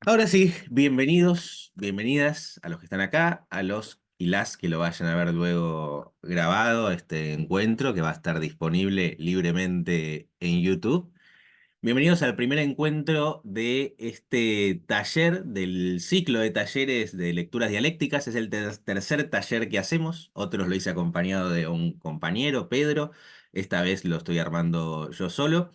Ahora sí, bienvenidos, bienvenidas a los que están acá, a los y las que lo vayan a ver luego grabado, este encuentro que va a estar disponible libremente en YouTube. Bienvenidos al primer encuentro de este taller del ciclo de talleres de lecturas dialécticas. Es el tercer taller que hacemos. Otros lo hice acompañado de un compañero, Pedro. Esta vez lo estoy armando yo solo.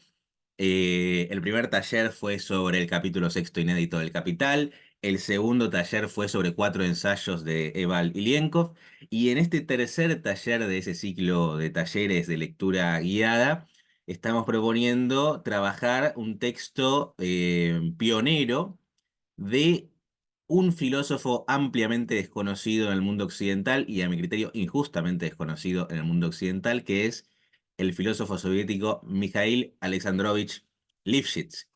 El primer taller fue sobre el capítulo sexto inédito del Capital. El segundo taller fue sobre 4 ensayos de Eval Ilienkov. Y en este tercer taller de ese ciclo de talleres de lectura guiada, estamos proponiendo trabajar un texto pionero de un filósofo ampliamente desconocido en el mundo occidental y a mi criterio injustamente desconocido en el mundo occidental, que es el filósofo soviético Mikhail Alexandrovich Lifshitz.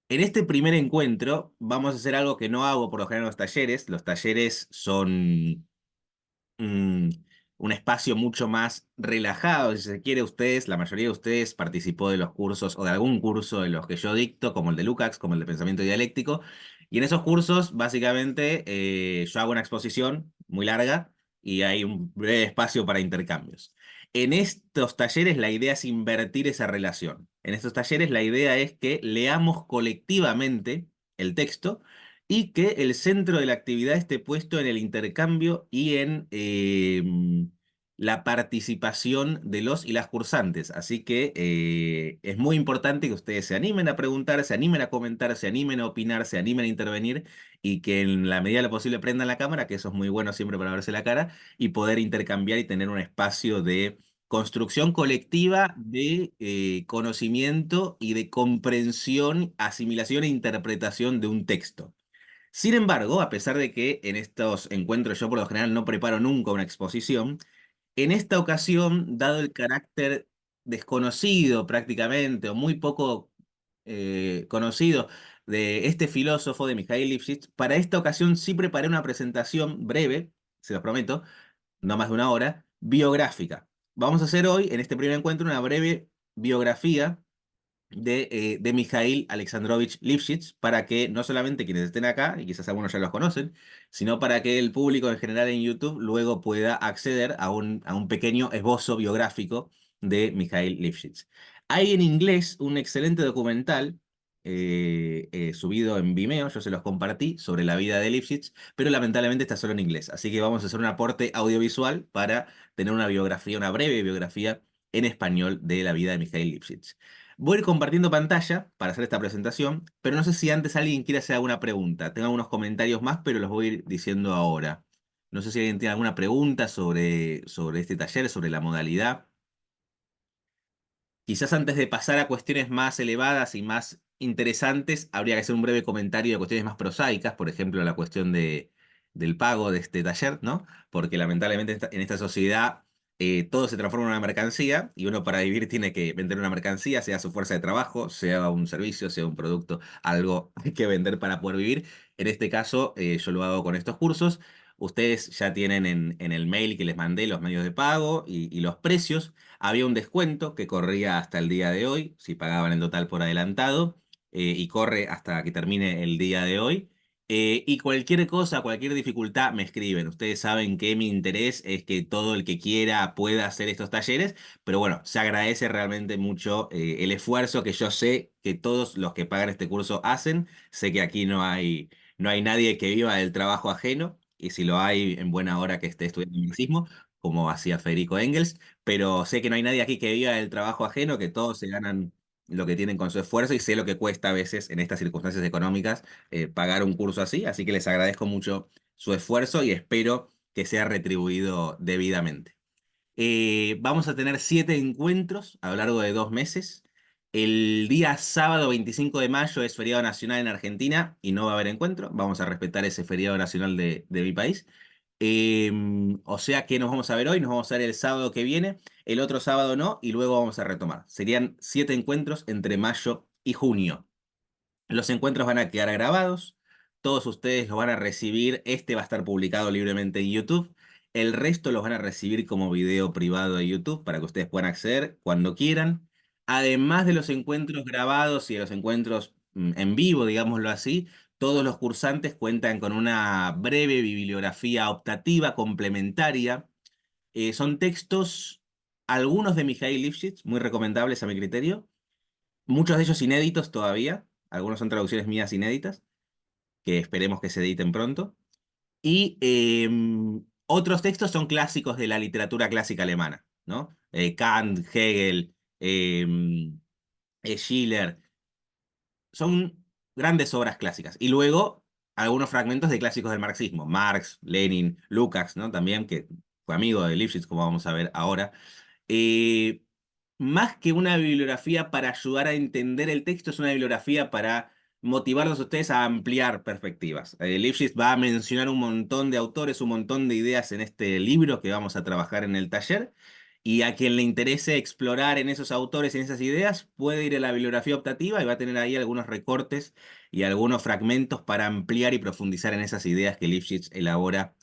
En este primer encuentro vamos a hacer algo que no hago por lo general en los talleres. Los talleres son mm, un espacio mucho más relajado, si se quiere. Ustedes, la mayoría de ustedes participó de los cursos o de algún curso de los que yo dicto, como el de Lukács, como el de pensamiento dialéctico. Y en esos cursos, básicamente, yo hago una exposición muy larga y hay un breve espacio para intercambios. En estos talleres la idea es invertir esa relación. En estos talleres la idea es que leamos colectivamente el texto y que el centro de la actividad esté puesto en el intercambio y en la participación de los y las cursantes. Así que es muy importante que ustedes se animen a preguntar, se animen a comentar, se animen a opinar, se animen a intervenir y que en la medida de lo posible prendan la cámara, que eso es muy bueno siempre para verse la cara, y poder intercambiar y tener un espacio de construcción colectiva de conocimiento y de comprensión, asimilación e interpretación de un texto. Sin embargo, a pesar de que en estos encuentros yo por lo general no preparo nunca una exposición, en esta ocasión, dado el carácter desconocido prácticamente o muy poco conocido de este filósofo de Mikhail Lipschitz, para esta ocasión sí preparé una presentación breve, se los prometo, no más de una hora, biográfica. Vamos a hacer hoy, en este primer encuentro, una breve biografía de Mikhail Alexandrovich Lifshitz, para que no solamente quienes estén acá, y quizás algunos ya los conocen, sino para que el público en general en YouTube luego pueda acceder a un pequeño esbozo biográfico de Mikhail Lifshitz. Hay en inglés un excelente documental subido en Vimeo, yo se los compartí, sobre la vida de Lifshitz, pero lamentablemente está solo en inglés, así que vamos a hacer un aporte audiovisual para tener una biografía, una breve biografía en español de la vida de Mikhail Lifshitz. Voy a ir compartiendo pantalla para hacer esta presentación, pero no sé si antes alguien quiere hacer alguna pregunta. Tengo algunos comentarios más, pero los voy a ir diciendo ahora. No sé si alguien tiene alguna pregunta sobre este taller, sobre la modalidad. Quizás antes de pasar a cuestiones más elevadas y más interesantes, habría que hacer un breve comentario de cuestiones más prosaicas, por ejemplo, la cuestión del pago de este taller, ¿no? Porque lamentablemente en esta sociedad todo se transforma en una mercancía y uno para vivir tiene que vender una mercancía, sea su fuerza de trabajo, sea un servicio, sea un producto, algo hay que vender para poder vivir. En este caso, yo lo hago con estos cursos. Ustedes ya tienen en el mail que les mandé los medios de pago y los precios. Había un descuento que corría hasta el día de hoy, si pagaban el total por adelantado, y corre hasta que termine el día de hoy. Y cualquier cosa, cualquier dificultad, me escriben. Ustedes saben que mi interés es que todo el que quiera pueda hacer estos talleres, pero bueno, se agradece realmente mucho el esfuerzo que yo sé que todos los que pagan este curso hacen. Sé que aquí no hay nadie que viva del trabajo ajeno, y si lo hay, en buena hora que esté estudiando marxismo, como hacía Federico Engels, pero sé que no hay nadie aquí que viva del trabajo ajeno, que todos se ganan lo que tienen con su esfuerzo y sé lo que cuesta a veces en estas circunstancias económicas pagar un curso así que les agradezco mucho su esfuerzo y espero que sea retribuido debidamente. Vamos a tener 7 encuentros a lo largo de 2 meses. El día sábado 25 de mayo es feriado nacional en Argentina y no va a haber encuentro. Vamos a respetar ese feriado nacional de mi país. Eh, o sea que nos vamos a ver hoy, nos vamos a ver el sábado que viene, el otro sábado no, y luego vamos a retomar. Serían 7 encuentros entre mayo y junio. Los encuentros van a quedar grabados, todos ustedes los van a recibir, este va a estar publicado libremente en YouTube, el resto los van a recibir como video privado de YouTube para que ustedes puedan acceder cuando quieran. Además de los encuentros grabados y de los encuentros en vivo, digámoslo así, Todos los cursantes cuentan con una breve bibliografía optativa complementaria. Son textos, algunos de Mikhail Lifshitz, muy recomendables a mi criterio, muchos de ellos inéditos todavía, algunos son traducciones mías inéditas, que esperemos que se editen pronto. Y otros textos son clásicos de la literatura clásica alemana, ¿no? Kant, Hegel, Schiller, son grandes obras clásicas. Y luego algunos fragmentos de clásicos del marxismo, Marx, Lenin, Lukács, ¿no? También, que fue amigo de Lifshitz, como vamos a ver ahora. Eh, Más que una bibliografía para ayudar a entender el texto, es una bibliografía para motivarlos a ustedes a ampliar perspectivas. Lifshitz va a mencionar un montón de autores, un montón de ideas en este libro que vamos a trabajar en el taller, y a quien le interese explorar en esos autores y en esas ideas, puede ir a la bibliografía optativa y va a tener ahí algunos recortes y algunos fragmentos para ampliar y profundizar en esas ideas que Lifshitz elabora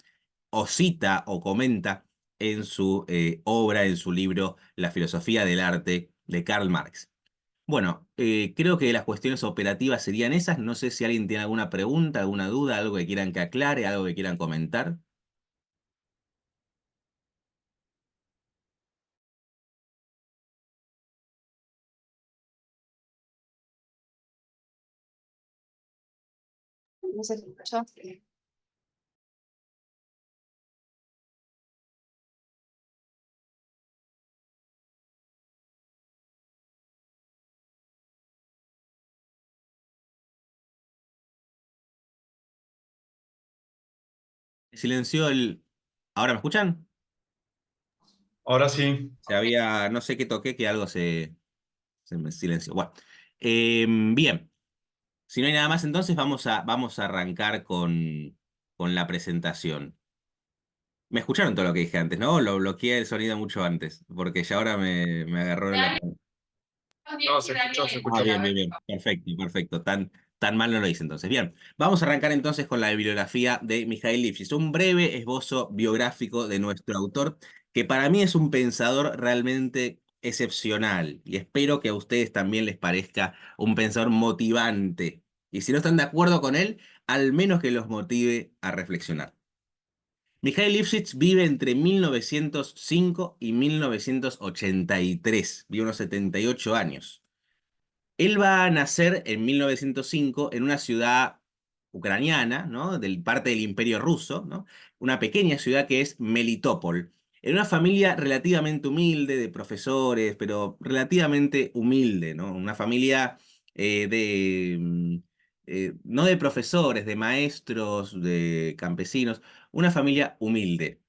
o cita o comenta en su obra, en su libro La filosofía del arte de Karl Marx. Bueno, creo que las cuestiones operativas serían esas. No sé si alguien tiene alguna pregunta, alguna duda, algo que quieran que aclare, algo que quieran comentar. No se escucha. Silenció el... ¿Ahora me escuchan? Ahora sí. Se había, no sé qué toqué, que algo se me silenció. Bueno, bien. Si no hay nada más, entonces vamos a arrancar con la presentación. Me escucharon todo lo que dije antes, ¿no? Lo bloqueé el sonido mucho antes, porque ya ahora me agarró en la... No, se escuchó, se Ah, escuchó. bien, bien, bien. Perfecto, perfecto. Tan mal no lo hice entonces. Bien, vamos a arrancar entonces con la bibliografía de Mikhail Lifshitz. Un breve esbozo biográfico de nuestro autor, que para mí es un pensador realmente excepcional, y espero que a ustedes también les parezca un pensador motivante. Y si no están de acuerdo con él, al menos que los motive a reflexionar. Mikhail Lifshitz vive entre 1905 y 1983, vive unos 78 años. Él va a nacer en 1905 en una ciudad ucraniana, ¿no? Parte del Imperio Ruso, ¿no? Una pequeña ciudad que es Melitopol, en una familia relativamente humilde, de profesores, pero relativamente humilde, ¿no? Una familia no de profesores, de maestros, de campesinos, una familia humilde.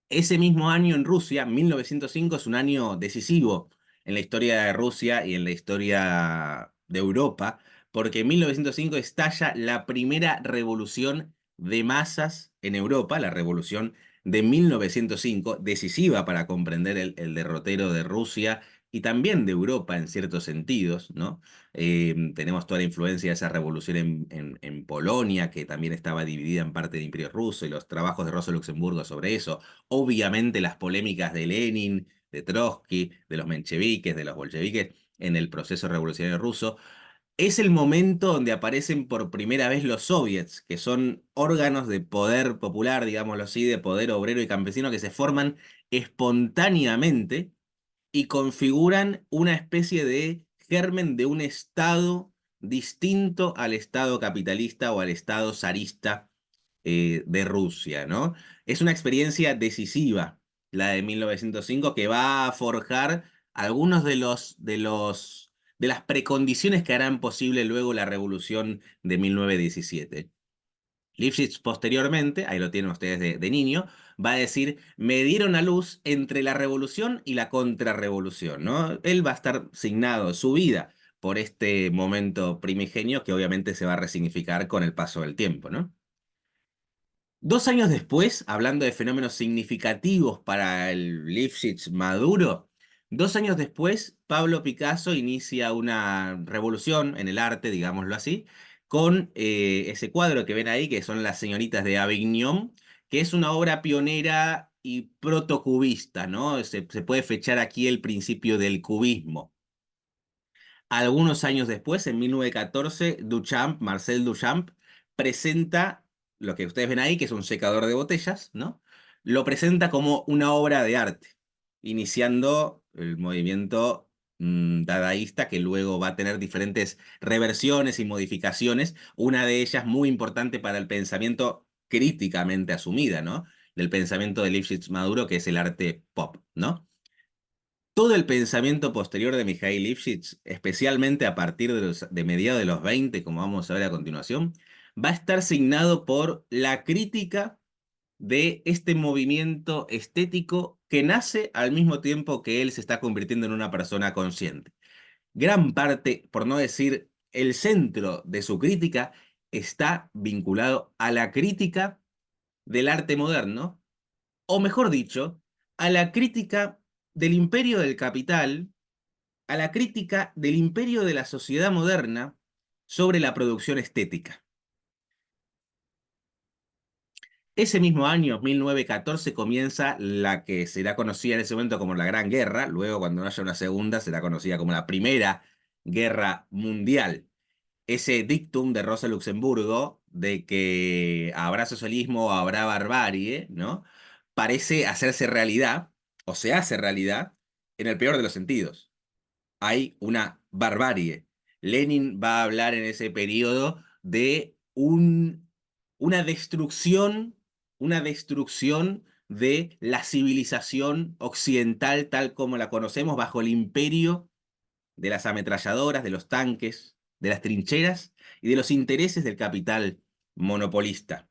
Ese mismo año en Rusia, 1905, es un año decisivo en la historia de Rusia y en la historia de Europa, porque en 1905 estalla la primera revolución de masas en Europa, la revolución de 1905, decisiva para comprender el derrotero de Rusia y también de Europa en ciertos sentidos, ¿no? Tenemos toda la influencia de esa revolución en Polonia, que también estaba dividida en parte del Imperio Ruso, y los trabajos de Rosa Luxemburgo sobre eso. Obviamente las polémicas de Lenin, de Trotsky, de los mencheviques, de los bolcheviques en el proceso revolucionario ruso. Es el momento donde aparecen por primera vez los soviets, que son órganos de poder popular, digámoslo así, de poder obrero y campesino, que se forman espontáneamente y configuran una especie de germen de un Estado distinto al Estado capitalista o al Estado zarista de Rusia, ¿no? Es una experiencia decisiva, la de 1905, que va a forjar algunos de las precondiciones que harán posible luego la revolución de 1917. Lifshitz posteriormente, ahí lo tienen ustedes de niño, va a decir, me dieron a luz entre la revolución y la contrarrevolución, ¿no? Él va a estar signado su vida por este momento primigenio que obviamente se va a resignificar con el paso del tiempo, ¿no? 2 años después, hablando de fenómenos significativos para el Lifshitz maduro, 2 años después, Pablo Picasso inicia una revolución en el arte, digámoslo así, con ese cuadro que ven ahí, que son Las señoritas de Avignon, que es una obra pionera y protocubista, ¿no? Se puede fechar aquí el principio del cubismo. Algunos años después, en 1914, Duchamp, Marcel Duchamp, presenta lo que ustedes ven ahí, que es un secador de botellas, ¿no? Lo presenta como una obra de arte, iniciando el movimiento dadaísta, que luego va a tener diferentes reversiones y modificaciones, una de ellas muy importante para el pensamiento críticamente asumida, ¿no? Del pensamiento de Lipschitz-Maduro, que es el arte pop, ¿no? Todo el pensamiento posterior de Mikhail Lipschitz, especialmente a partir de mediados de los 20, como vamos a ver a continuación, va a estar signado por la crítica de este movimiento estético que nace al mismo tiempo que él se está convirtiendo en una persona consciente. Gran parte, por no decir el centro de su crítica, está vinculado a la crítica del arte moderno, o mejor dicho, a la crítica del imperio del capital, a la crítica del imperio de la sociedad moderna sobre la producción estética. Ese mismo año, 1914, comienza la que será conocida en ese momento como la Gran Guerra, luego cuando no haya una segunda será conocida como la Primera Guerra Mundial. Ese dictum de Rosa Luxemburgo de que habrá socialismo o habrá barbarie, ¿no? Parece hacerse realidad, o se hace realidad, en el peor de los sentidos. Hay una barbarie. Lenin va a hablar en ese periodo de una destrucción de la civilización occidental tal como la conocemos bajo el imperio de las ametralladoras, de los tanques, de las trincheras y de los intereses del capital monopolista.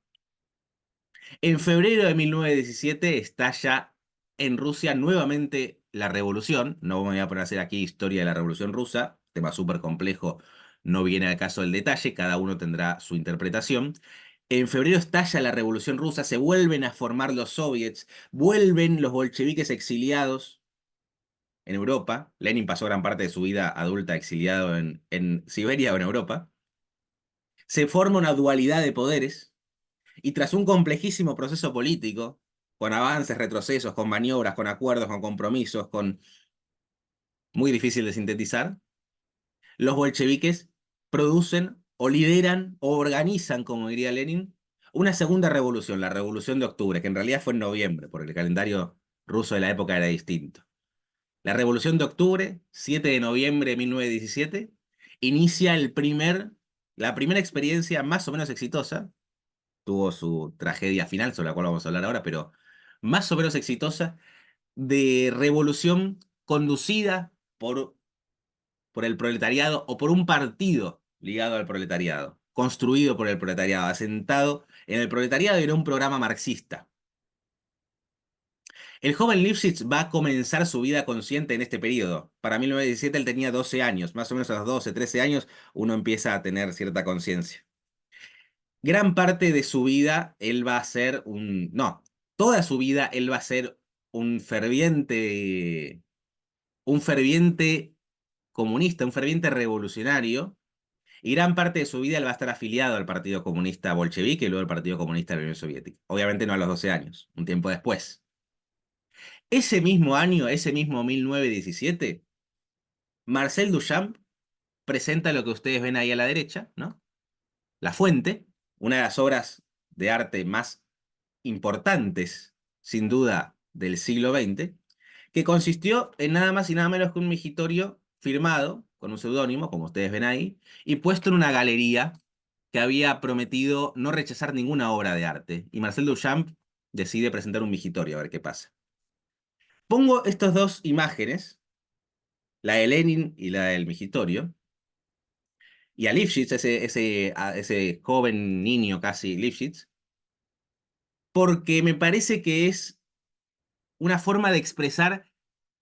En febrero de 1917 estalla en Rusia nuevamente la revolución. No me voy a poner a hacer aquí historia de la revolución rusa, tema súper complejo, no viene al caso del detalle, cada uno tendrá su interpretación. En febrero estalla la revolución rusa, se vuelven a formar los soviets, vuelven los bolcheviques exiliados en Europa. Lenin pasó gran parte de su vida adulta exiliado en Siberia o en Europa. Se forma una dualidad de poderes y tras un complejísimo proceso político, con avances, retrocesos, con maniobras, con acuerdos, con compromisos, con muy difícil de sintetizar, los bolcheviques producen o lideran o organizan, como diría Lenin, una segunda revolución, la Revolución de Octubre, que en realidad fue en noviembre, porque el calendario ruso de la época era distinto. La Revolución de Octubre, 7 de noviembre de 1917, inicia la primera experiencia más o menos exitosa, tuvo su tragedia final, sobre la cual vamos a hablar ahora, pero más o menos exitosa, de revolución conducida por el proletariado o por un partido ligado al proletariado, construido por el proletariado, asentado en el proletariado y en un programa marxista. El joven Lipschitz va a comenzar su vida consciente en este periodo. Para 1917 él tenía 12 años, más o menos a los 12, 13 años uno empieza a tener cierta conciencia. Gran parte de su vida él va a ser no, toda su vida él va a ser un ferviente comunista, un ferviente revolucionario, y gran parte de su vida él va a estar afiliado al Partido Comunista Bolchevique y luego al Partido Comunista de la Unión Soviética. Obviamente no a los 12 años, un tiempo después. Ese mismo año, ese mismo 1917, Marcel Duchamp presenta lo que ustedes ven ahí a la derecha, ¿no? La Fuente, una de las obras de arte más importantes, sin duda, del siglo XX, que consistió en nada más y nada menos que un migitorio firmado con un seudónimo, como ustedes ven ahí, y puesto en una galería que había prometido no rechazar ninguna obra de arte. Y Marcel Duchamp decide presentar un migitorio, a ver qué pasa. Pongo estas dos imágenes, la de Lenin y la del migitorio, y a Lipschitz, ese joven niño casi Lipschitz, porque me parece que es una forma de expresar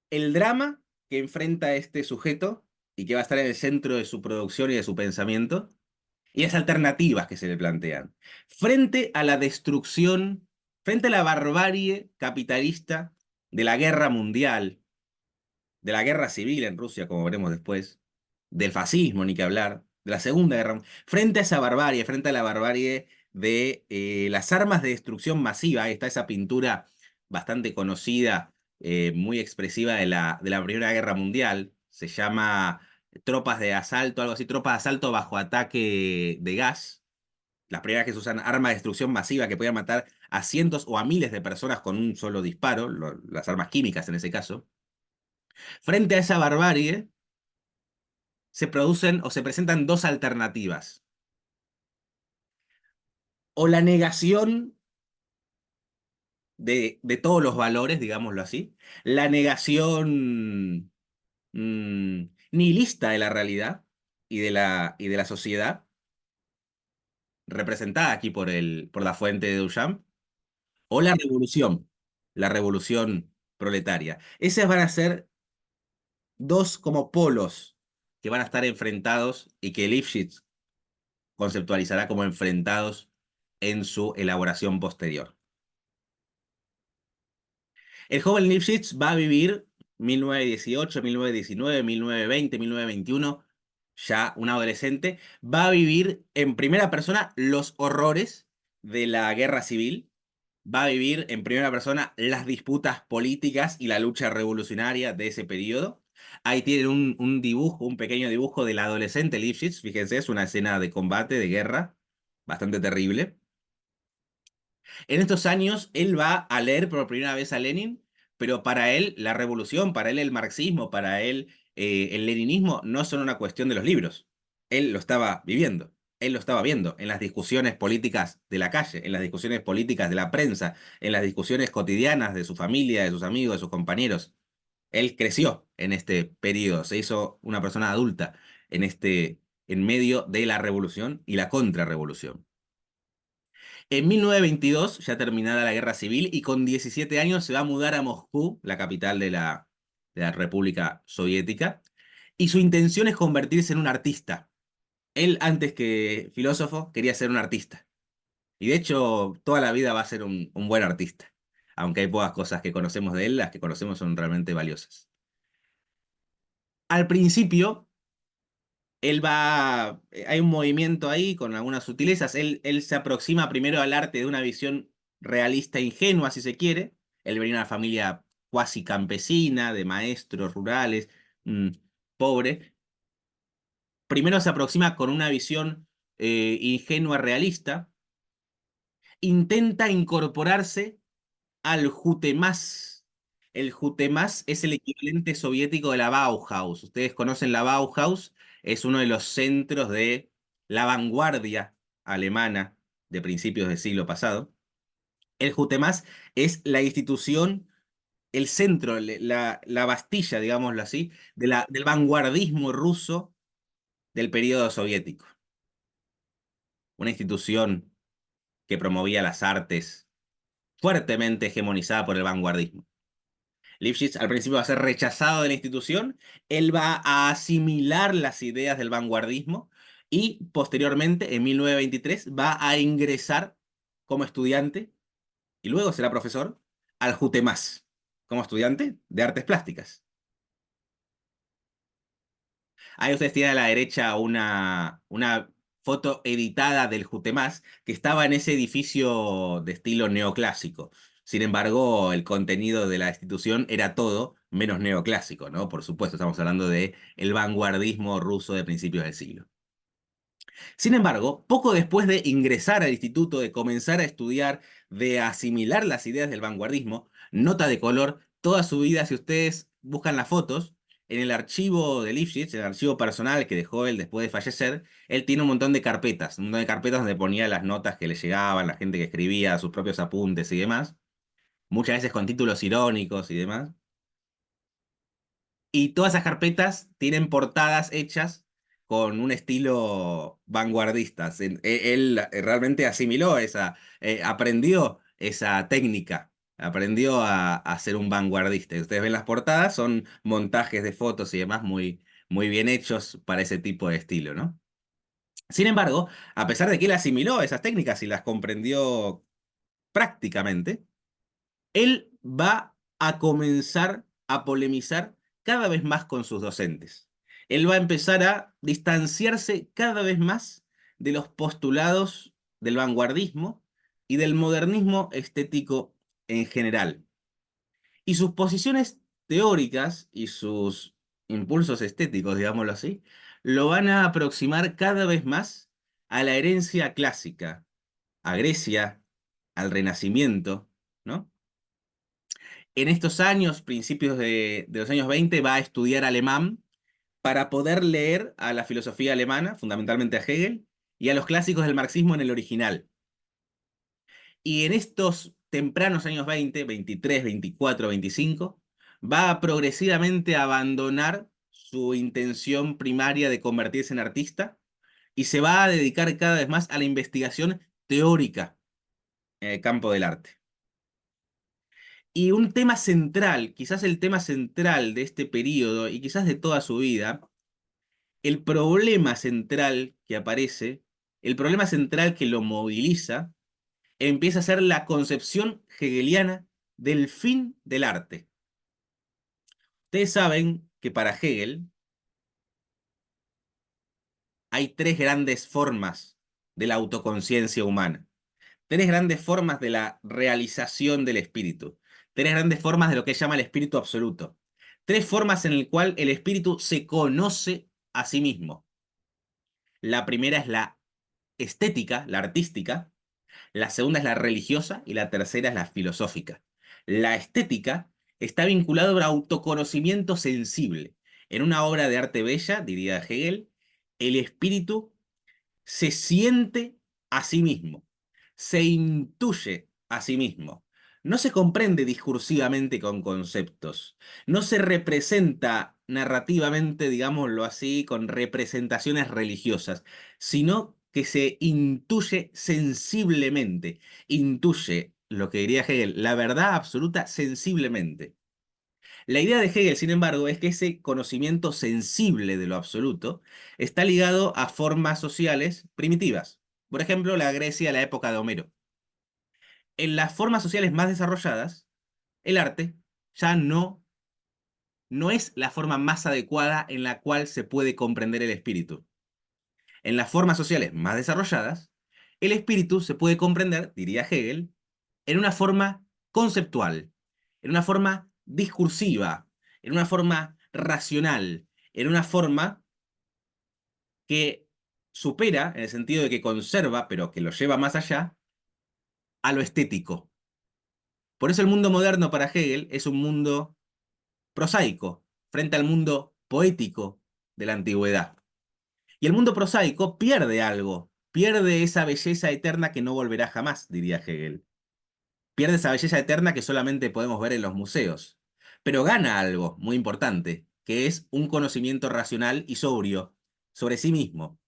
el drama que enfrenta este sujeto y que va a estar en el centro de su producción y de su pensamiento, y las alternativas que se le plantean. Frente a la destrucción, frente a la barbarie capitalista de la guerra mundial, de la guerra civil en Rusia, como veremos después, del fascismo, ni que hablar, de la Segunda Guerra Mundial, frente a esa barbarie, frente a la barbarie de las armas de destrucción masiva, ahí está esa pintura bastante conocida, muy expresiva de la Primera Guerra Mundial, se llama Tropas de Asalto, algo así, Tropas de Asalto bajo ataque de gas, las primeras que se usan armas de destrucción masiva que podían matar a cientos o a miles de personas con un solo disparo, las armas químicas en ese caso. Frente a esa barbarie, se producen o se presentan dos alternativas. O la negación de todos los valores, digámoslo así, la negación nihilista de la realidad y de la sociedad, representada aquí por la fuente de Duchamp, o la revolución proletaria. Esas van a ser dos como polos que van a estar enfrentados y que Lifshitz conceptualizará como enfrentados en su elaboración posterior. El joven Lifshitz va a vivir 1918, 1919, 1920, 1921, ya un adolescente, va a vivir en primera persona los horrores de la guerra civil, va a vivir en primera persona las disputas políticas y la lucha revolucionaria de ese periodo. Ahí tienen un dibujo, un pequeño dibujo del adolescente Lifshitz, fíjense, es una escena de combate, de guerra, bastante terrible. En estos años él va a leer por primera vez a Lenin, pero para él la revolución, para él el marxismo, para él el leninismo no son una cuestión de los libros. Él lo estaba viviendo, él lo estaba viendo en las discusiones políticas de la calle, en las discusiones políticas de la prensa, en las discusiones cotidianas de su familia, de sus amigos, de sus compañeros. Él creció en este periodo, se hizo una persona adulta en medio de la revolución y la contrarrevolución. En 1922, ya terminada la guerra civil, y con 17 años se va a mudar a Moscú, la capital de la República Soviética, y su intención es convertirse en un artista. Él, antes que filósofo, quería ser un artista. Y de hecho, toda la vida va a ser un buen artista. Aunque hay pocas cosas que conocemos de él, las que conocemos son realmente valiosas. Al principio, hay un movimiento ahí con algunas sutilezas. Él se aproxima primero al arte de una visión realista e ingenua, si se quiere. Él venía de una familia cuasi campesina, de maestros rurales, mm, pobre. Primero se aproxima con una visión ingenua realista. Intenta incorporarse al Jutemás. El Jutemás es el equivalente soviético de la Bauhaus. Ustedes conocen la Bauhaus, es uno de los centros de la vanguardia alemana de principios del siglo pasado. El Jutemás es la institución, el centro, la Bastilla, digámoslo así, del vanguardismo ruso del periodo soviético. Una institución que promovía las artes fuertemente hegemonizada por el vanguardismo. Lifshitz al principio va a ser rechazado de la institución, él va a asimilar las ideas del vanguardismo y posteriormente, en 1923, va a ingresar como estudiante y luego será profesor al JUTEMÁS, como estudiante de artes plásticas. Ahí ustedes tienen a la derecha una foto editada del Jutemás que estaba en ese edificio de estilo neoclásico. Sin embargo, el contenido de la institución era todo menos neoclásico, ¿no? Por supuesto, estamos hablando de el vanguardismo ruso de principios del siglo. Sin embargo, poco después de ingresar al instituto, de comenzar a estudiar, de asimilar las ideas del vanguardismo, nota de color, toda su vida, si ustedes buscan las fotos, en el archivo de Lifshitz, el archivo personal que dejó él después de fallecer, él tiene un montón de carpetas donde ponía las notas que le llegaban, la gente que escribía, sus propios apuntes y demás, muchas veces con títulos irónicos y demás. Y todas esas carpetas tienen portadas hechas con un estilo vanguardista. Él realmente asimiló aprendió esa técnica, aprendió a ser un vanguardista. Y ustedes ven las portadas, son montajes de fotos y demás muy, muy bien hechos para ese tipo de estilo, ¿no? Sin embargo, a pesar de que él asimiló esas técnicas y las comprendió prácticamente, él va a comenzar a polemizar cada vez más con sus docentes. Él va a empezar a distanciarse cada vez más de los postulados del vanguardismo y del modernismo estético en general. Y sus posiciones teóricas y sus impulsos estéticos, digámoslo así, lo van a aproximar cada vez más a la herencia clásica, a Grecia, al Renacimiento, ¿no? En estos años, principios de los años 20, va a estudiar alemán para poder leer a la filosofía alemana, fundamentalmente a Hegel, y a los clásicos del marxismo en el original. Y en estos tempranos años 20, 23, 24, 25, va a progresivamente abandonar su intención primaria de convertirse en artista y se va a dedicar cada vez más a la investigación teórica en el campo del arte. Y un tema central, quizás el tema central de este periodo y quizás de toda su vida, el problema central que aparece, el problema central que lo moviliza, empieza a ser la concepción hegeliana del fin del arte. Ustedes saben que para Hegel hay tres grandes formas de la autoconciencia humana, tres grandes formas de la realización del espíritu, tres grandes formas de lo que él llama el espíritu absoluto, tres formas en las cuales el espíritu se conoce a sí mismo. La primera es la estética, la artística, la segunda es la religiosa y la tercera es la filosófica. La estética está vinculada a un autoconocimiento sensible. En una obra de arte bella, diría Hegel, el espíritu se siente a sí mismo, se intuye a sí mismo. No se comprende discursivamente con conceptos, no se representa narrativamente, digámoslo así, con representaciones religiosas, sino que se intuye sensiblemente, intuye lo que diría Hegel, la verdad absoluta sensiblemente. La idea de Hegel, sin embargo, es que ese conocimiento sensible de lo absoluto está ligado a formas sociales primitivas. Por ejemplo, la Grecia de la época de Homero. En las formas sociales más desarrolladas, el arte ya no es la forma más adecuada en la cual se puede comprender el espíritu. En las formas sociales más desarrolladas, el espíritu se puede comprender, diría Hegel, en una forma conceptual, en una forma discursiva, en una forma racional, en una forma que supera, en el sentido de que conserva, pero que lo lleva más allá, a lo estético. Por eso el mundo moderno para Hegel es un mundo prosaico, frente al mundo poético de la antigüedad. Y el mundo prosaico pierde algo, pierde esa belleza eterna que no volverá jamás, diría Hegel. Pierde esa belleza eterna que solamente podemos ver en los museos. Pero gana algo muy importante, que es un conocimiento racional y sobrio sobre sí mismo.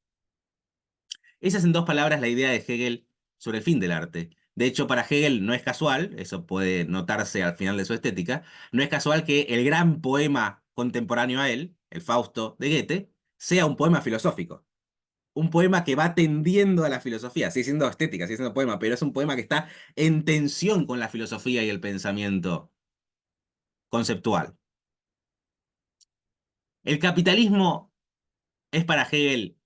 Esa es en dos palabras la idea de Hegel sobre el fin del arte. De hecho, para Hegel no es casual, eso puede notarse al final de su estética, no es casual que el gran poema contemporáneo a él, el Fausto de Goethe, sea un poema filosófico. Un poema que va tendiendo a la filosofía, sigue siendo estética, sigue siendo poema, pero es un poema que está en tensión con la filosofía y el pensamiento conceptual. El capitalismo es para Hegel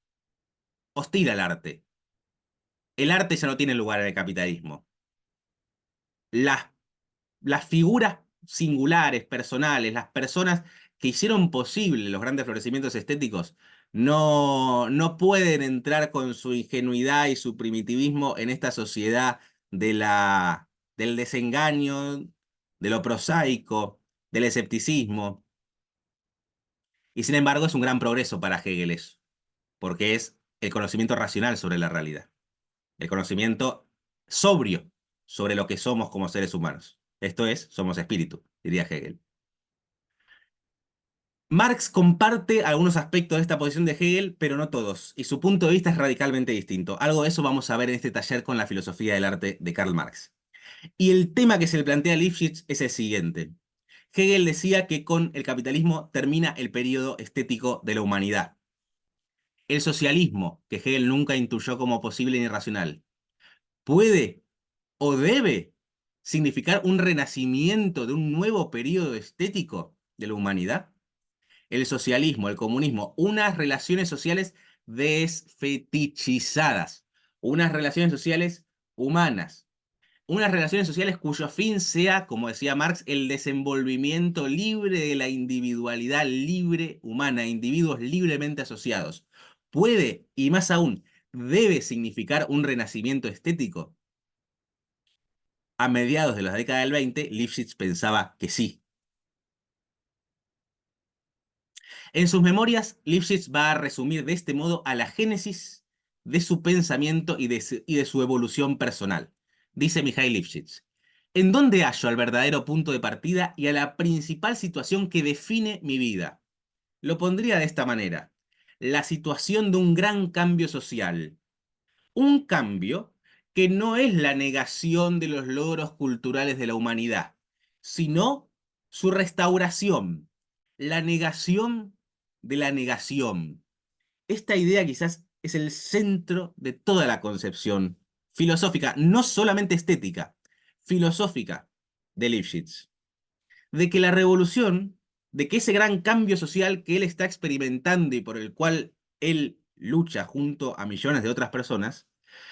hostil al arte. El arte ya no tiene lugar en el capitalismo. Las, las figuras singulares, personales, las personas que hicieron posible los grandes florecimientos estéticos, no pueden entrar con su ingenuidad y su primitivismo en esta sociedad del desengaño, de lo prosaico, del escepticismo. Y sin embargo es un gran progreso para Hegel eso, porque es el conocimiento racional sobre la realidad, el conocimiento sobrio sobre lo que somos como seres humanos. Esto es, somos espíritu, diría Hegel. Marx comparte algunos aspectos de esta posición de Hegel, pero no todos, y su punto de vista es radicalmente distinto. Algo de eso vamos a ver en este taller con la filosofía del arte de Karl Marx. Y el tema que se le plantea a Lifshitz es el siguiente. Hegel decía que con el capitalismo termina el periodo estético de la humanidad. El socialismo, que Hegel nunca intuyó como posible ni racional, puede o debe significar un renacimiento de un nuevo periodo estético de la humanidad. El socialismo, el comunismo, unas relaciones sociales desfetichizadas, unas relaciones sociales humanas, unas relaciones sociales cuyo fin sea, como decía Marx, el desenvolvimiento libre de la individualidad libre humana, individuos libremente asociados. Puede, y más aún, debe significar un renacimiento estético? A mediados de la década del 20, Lifshitz pensaba que sí. En sus memorias, Lifshitz va a resumir de este modo a la génesis de su pensamiento y de su evolución personal. Dice Mikhail Lifshitz: ¿en dónde hallo al verdadero punto de partida y a la principal situación que define mi vida? Lo pondría de esta manera: la situación de un gran cambio social. Un cambio que no es la negación de los logros culturales de la humanidad, sino su restauración, la negación de la negación. Esta idea quizás es el centro de toda la concepción filosófica, no solamente estética, filosófica de Lifshitz, de que la revolución, de que ese gran cambio social que él está experimentando y por el cual él lucha junto a millones de otras personas,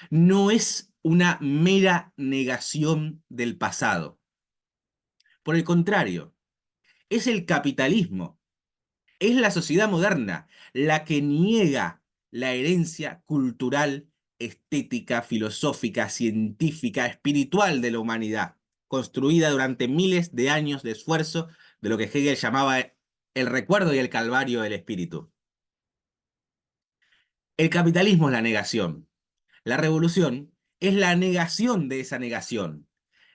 no es una mera negación del pasado. Por el contrario, es el capitalismo, es la sociedad moderna la que niega la herencia cultural, estética, filosófica, científica, espiritual de la humanidad, construida durante miles de años de esfuerzo de lo que Hegel llamaba el recuerdo y el calvario del espíritu. El capitalismo es la negación. La revolución es la negación de esa negación,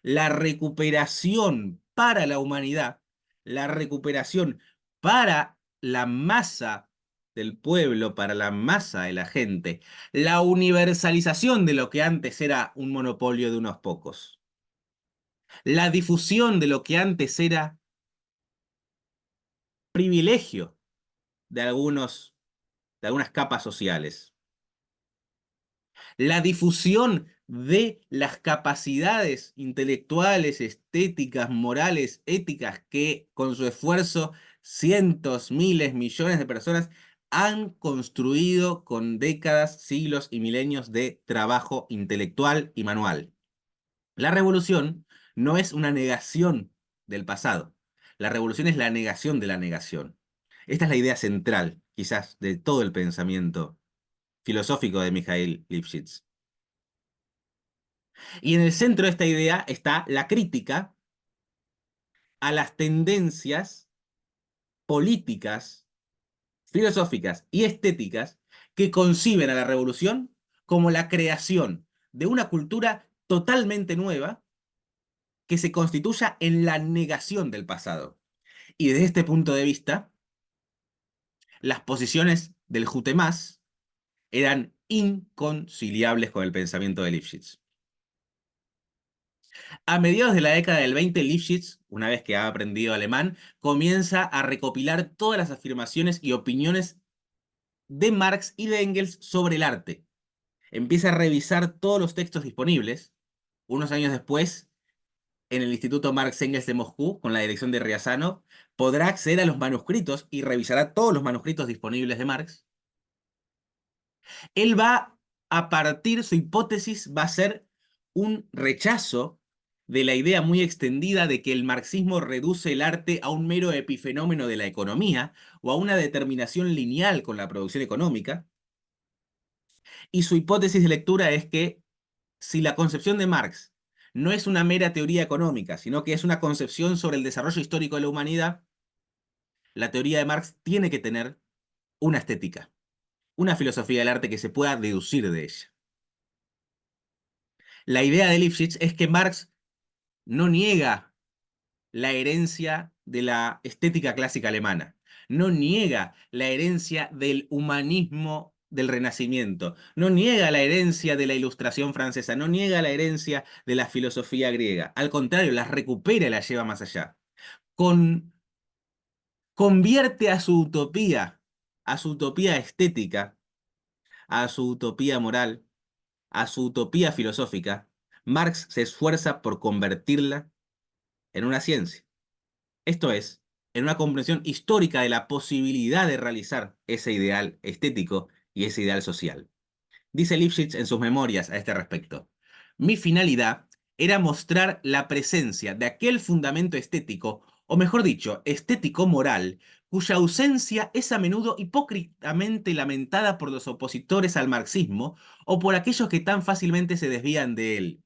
la recuperación para la humanidad, la recuperación para la masa del pueblo, para la masa de la gente, la universalización de lo que antes era un monopolio de unos pocos, la difusión de lo que antes era privilegio de algunas capas sociales. La difusión de las capacidades intelectuales, estéticas, morales, éticas que con su esfuerzo cientos, miles, millones de personas han construido con décadas, siglos y milenios de trabajo intelectual y manual. La revolución no es una negación del pasado. La revolución es la negación de la negación. Esta es la idea central, quizás, de todo el pensamiento filosófico de Mikhail Lifshitz. Y en el centro de esta idea está la crítica a las tendencias políticas, filosóficas y estéticas que conciben a la revolución como la creación de una cultura totalmente nueva que se constituya en la negación del pasado. Y desde este punto de vista, las posiciones del Jutemás eran inconciliables con el pensamiento de Lifshitz. A mediados de la década del 20, Lifshitz, una vez que ha aprendido alemán, comienza a recopilar todas las afirmaciones y opiniones de Marx y de Engels sobre el arte. Empieza a revisar todos los textos disponibles. Unos años después, en el Instituto Marx-Engels de Moscú, con la dirección de Riazanov, podrá acceder a los manuscritos y revisará todos los manuscritos disponibles de Marx. Él va a partir, su hipótesis va a ser un rechazo de la idea muy extendida de que el marxismo reduce el arte a un mero epifenómeno de la economía o a una determinación lineal con la producción económica. Y su hipótesis de lectura es que si la concepción de Marx no es una mera teoría económica, sino que es una concepción sobre el desarrollo histórico de la humanidad, la teoría de Marx tiene que tener una estética, una filosofía del arte que se pueda deducir de ella. La idea de Lifshitz es que Marx no niega la herencia de la estética clásica alemana, no niega la herencia del humanismo del Renacimiento, no niega la herencia de la Ilustración francesa, no niega la herencia de la filosofía griega. Al contrario, las recupera y las lleva más allá. Convierte a su utopía estética, a su utopía moral, a su utopía filosófica. Marx se esfuerza por convertirla en una ciencia. Esto es, en una comprensión histórica de la posibilidad de realizar ese ideal estético y ese ideal social. Dice Lifshitz en sus memorias a este respecto: mi finalidad era mostrar la presencia de aquel fundamento estético, o mejor dicho, estético-moral, cuya ausencia es a menudo hipócritamente lamentada por los opositores al marxismo o por aquellos que tan fácilmente se desvían de él.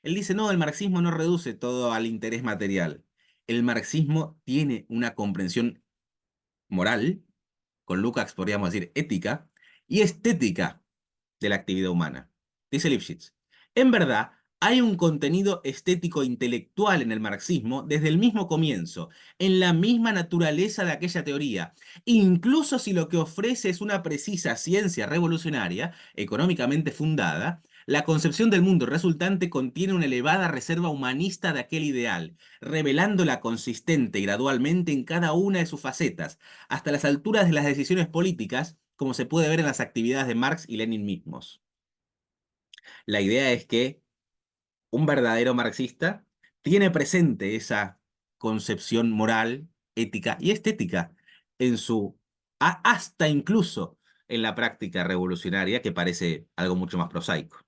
Él dice, no, el marxismo no reduce todo al interés material. El marxismo tiene una comprensión moral, con Lukács podríamos decir ética, y estética de la actividad humana. Dice Lifshitz, en verdad, hay un contenido estético intelectual en el marxismo desde el mismo comienzo, en la misma naturaleza de aquella teoría, incluso si lo que ofrece es una precisa ciencia revolucionaria, económicamente fundada. La concepción del mundo resultante contiene una elevada reserva humanista de aquel ideal, revelándola consistente y gradualmente en cada una de sus facetas, hasta las alturas de las decisiones políticas, como se puede ver en las actividades de Marx y Lenin mismos. La idea es que un verdadero marxista tiene presente esa concepción moral, ética y estética en hasta incluso en la práctica revolucionaria, que parece algo mucho más prosaico.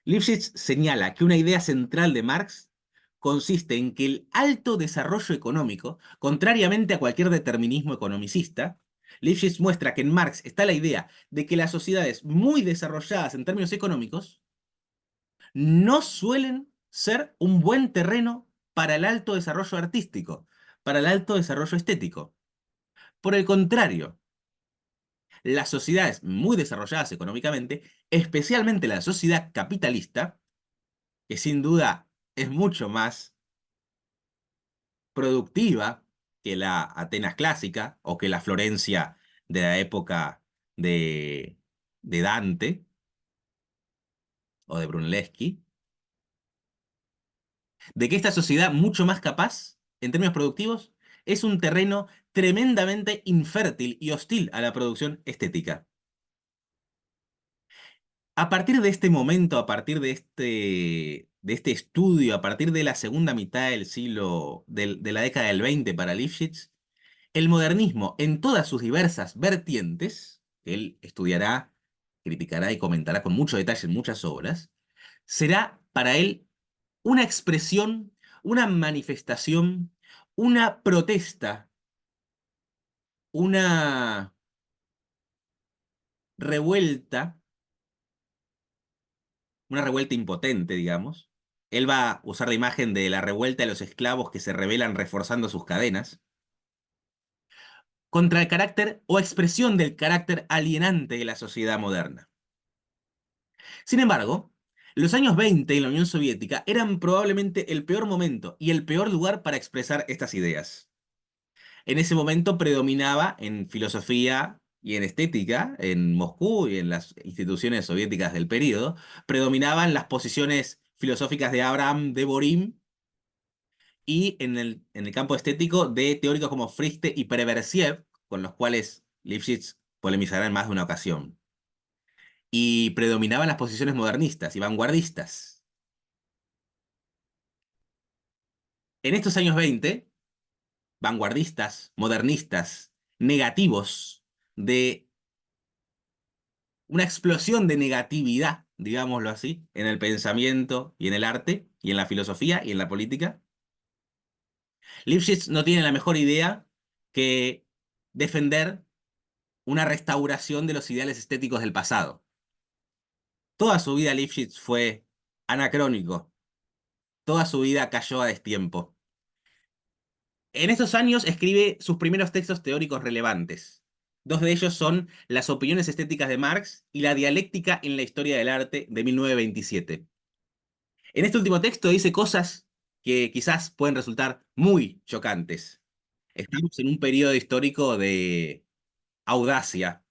Lifshitz señala que una idea central de Marx consiste en que el alto desarrollo económico, contrariamente a cualquier determinismo economicista, Lifshitz muestra que en Marx está la idea de que las sociedades muy desarrolladas en términos económicos no suelen ser un buen terreno para el alto desarrollo artístico, para el alto desarrollo estético. Por el contrario, las sociedades muy desarrolladas económicamente, especialmente la sociedad capitalista, que sin duda es mucho más productiva que la Atenas clásica o que la Florencia de la época de, de Dante o de Brunelleschi, de que esta sociedad mucho más capaz, en términos productivos, es un terreno tremendamente infértil y hostil a la producción estética. A partir de este momento, a partir de este estudio, a partir de la segunda mitad del siglo, de la década del 20 para Lifshitz, el modernismo en todas sus diversas vertientes, que él estudiará, criticará y comentará con mucho detalle en muchas obras, será para él una expresión, una manifestación, una protesta, una revuelta, una revuelta impotente, digamos. Él va a usar la imagen de la revuelta de los esclavos que se rebelan reforzando sus cadenas, contra el carácter o expresión del carácter alienante de la sociedad moderna. Sin embargo, los años 20 en la Unión Soviética eran probablemente el peor momento y el peor lugar para expresar estas ideas. En ese momento predominaba en filosofía y en estética, en Moscú y en las instituciones soviéticas del período, predominaban las posiciones filosóficas de Abraham de Borim y en el campo estético de teóricos como Fichte y Preversiev, con los cuales Lifshitz polemizará en más de una ocasión. Y predominaban las posiciones modernistas y vanguardistas. En estos años 20, vanguardistas, modernistas, negativos, de una explosión de negatividad, digámoslo así, en el pensamiento y en el arte, y en la filosofía y en la política. Lifshitz no tiene la mejor idea que defender una restauración de los ideales estéticos del pasado. Toda su vida Lifshitz fue anacrónico, toda su vida cayó a destiempo. En estos años escribe sus primeros textos teóricos relevantes. Dos de ellos son Las opiniones estéticas de Marx y La dialéctica en la historia del arte de 1927. En este último texto dice cosas que quizás pueden resultar muy chocantes. Estamos en un periodo histórico de audacia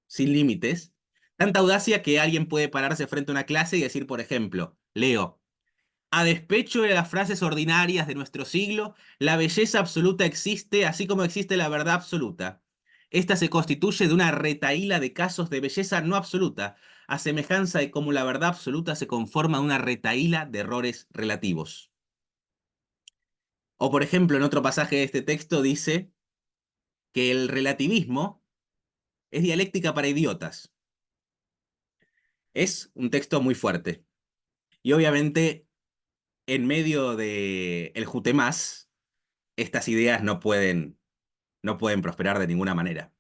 sin límites, tanta audacia que alguien puede pararse frente a una clase y decir, por ejemplo, leo, a despecho de las frases ordinarias de nuestro siglo, la belleza absoluta existe, así como existe la verdad absoluta. Esta se constituye de una retahíla de casos de belleza no absoluta, a semejanza de cómo la verdad absoluta se conforma de una retahíla de errores relativos. O por ejemplo, en otro pasaje de este texto dice que el relativismo es dialéctica para idiotas. Es un texto muy fuerte. Y obviamente, en medio de el jutemás, estas ideas no pueden no pueden prosperar de ninguna manera.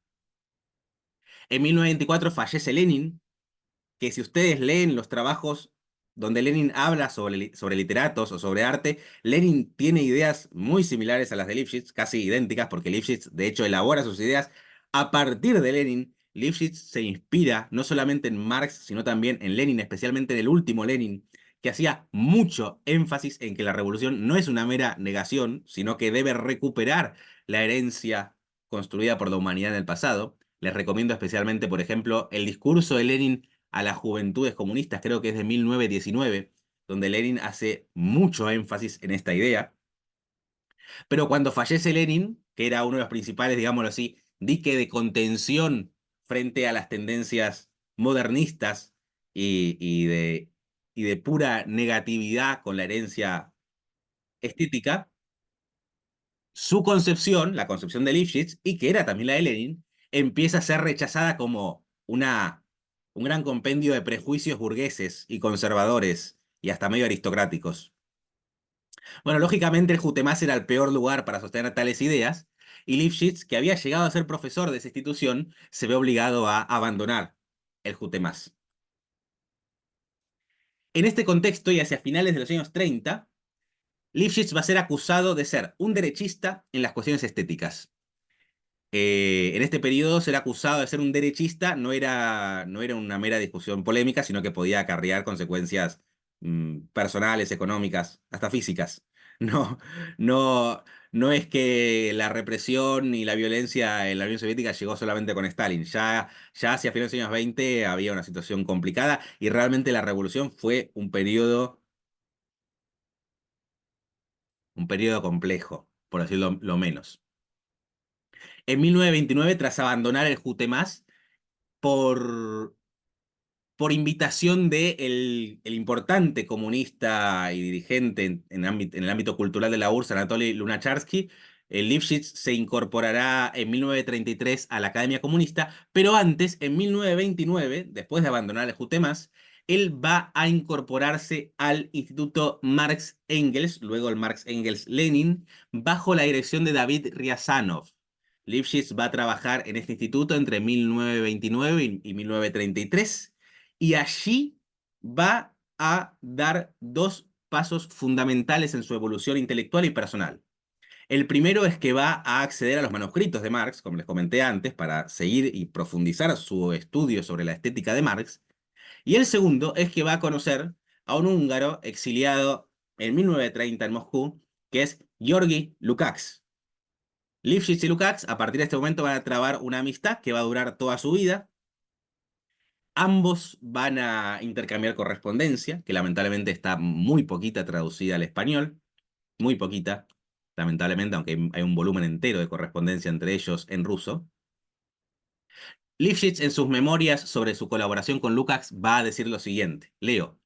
En 1924 fallece Lenin, que si ustedes leen los trabajos donde Lenin habla sobre literatos o sobre arte, Lenin tiene ideas muy similares a las de Lifshitz, casi idénticas, porque Lifshitz de hecho elabora sus ideas a partir de Lenin. Lifshitz se inspira no solamente en Marx, sino también en Lenin, especialmente en el último Lenin, que hacía mucho énfasis en que la revolución no es una mera negación, sino que debe recuperar la herencia construida por la humanidad en el pasado. Les recomiendo especialmente, por ejemplo, el discurso de Lenin a las juventudes comunistas, creo que es de 1919, donde Lenin hace mucho énfasis en esta idea. Pero cuando fallece Lenin, que era uno de los principales, digámoslo así, dique de contención frente a las tendencias modernistas y de pura negatividad con la herencia estética, su concepción, la concepción de Lifshitz, y que era también la de Lenin, empieza a ser rechazada como un gran compendio de prejuicios burgueses y conservadores y hasta medio aristocráticos. Bueno, lógicamente el Jutemás era el peor lugar para sostener tales ideas, y Lifshitz, que había llegado a ser profesor de esa institución, se ve obligado a abandonar el Jutemás. En este contexto y hacia finales de los años 30, Lifshitz va a ser acusado de ser un derechista en las cuestiones estéticas. En este periodo ser acusado de ser un derechista no era una mera discusión polémica, sino que podía acarrear consecuencias personales, económicas, hasta físicas. No, no, no es que la represión y la violencia en la Unión Soviética llegó solamente con Stalin. Ya hacia finales de los años 20 había una situación complicada y realmente la revolución fue un periodo complejo, por decirlo lo menos. En 1929, tras abandonar el Jutemás, por, por invitación de el importante comunista y dirigente en el ámbito cultural de la URSS, Anatoly Lunacharsky, el Lifshitz se incorporará en 1933 a la Academia Comunista, pero antes, en 1929, después de abandonar el Jutemás, él va a incorporarse al Instituto Marx-Engels, luego el Marx-Engels-Lenin, bajo la dirección de David Riazanov. Lifshitz va a trabajar en este instituto entre 1929 y 1933 y allí va a dar dos pasos fundamentales en su evolución intelectual y personal. El primero es que va a acceder a los manuscritos de Marx, como les comenté antes, para seguir y profundizar su estudio sobre la estética de Marx. Y el segundo es que va a conocer a un húngaro exiliado en 1930 en Moscú, que es Georgi Lukács. Lifshitz y Lukács a partir de este momento van a trabar una amistad que va a durar toda su vida. Ambos van a intercambiar correspondencia, que lamentablemente está muy poquita traducida al español, muy poquita, lamentablemente, aunque hay un volumen entero de correspondencia entre ellos en ruso. Lifshitz en sus memorias sobre su colaboración con Lukács va a decir lo siguiente, leo: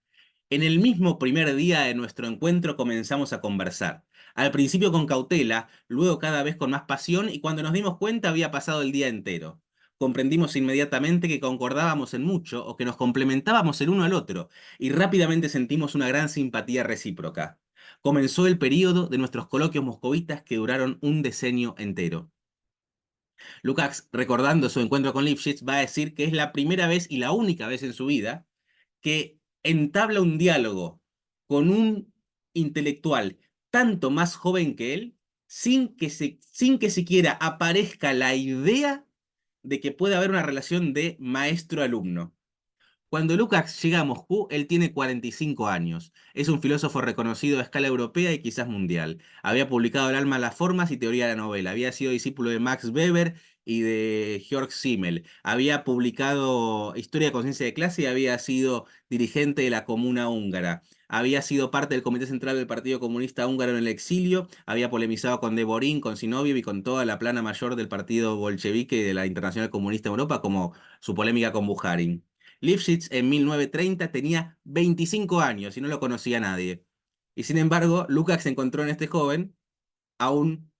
en el mismo primer día de nuestro encuentro comenzamos a conversar. Al principio con cautela, luego cada vez con más pasión y cuando nos dimos cuenta había pasado el día entero. Comprendimos inmediatamente que concordábamos en mucho o que nos complementábamos el uno al otro y rápidamente sentimos una gran simpatía recíproca. Comenzó el período de nuestros coloquios moscovitas que duraron un decenio entero. Lukács, recordando su encuentro con Lifshitz, va a decir que es la primera vez y la única vez en su vida que entabla un diálogo con un intelectual tanto más joven que él, sin que siquiera aparezca la idea de que pueda haber una relación de maestro-alumno. Cuando Lukács llega a Moscú, él tiene 45 años. Es un filósofo reconocido a escala europea y quizás mundial. Había publicado El alma, las formas y teoría de la novela. Había sido discípulo de Max Weber y de Georg Simmel. Había publicado Historia de conciencia de clase y había sido dirigente de la Comuna húngara. Había sido parte del Comité Central del Partido Comunista Húngaro en el exilio. Había polemizado con Deborín, con Zinoviev y con toda la plana mayor del Partido bolchevique de la Internacional Comunista en Europa, como su polémica con Bukharin. Lifshitz en 1930 tenía 25 años y no lo conocía nadie. Y sin embargo, Lukács encontró en este joven a un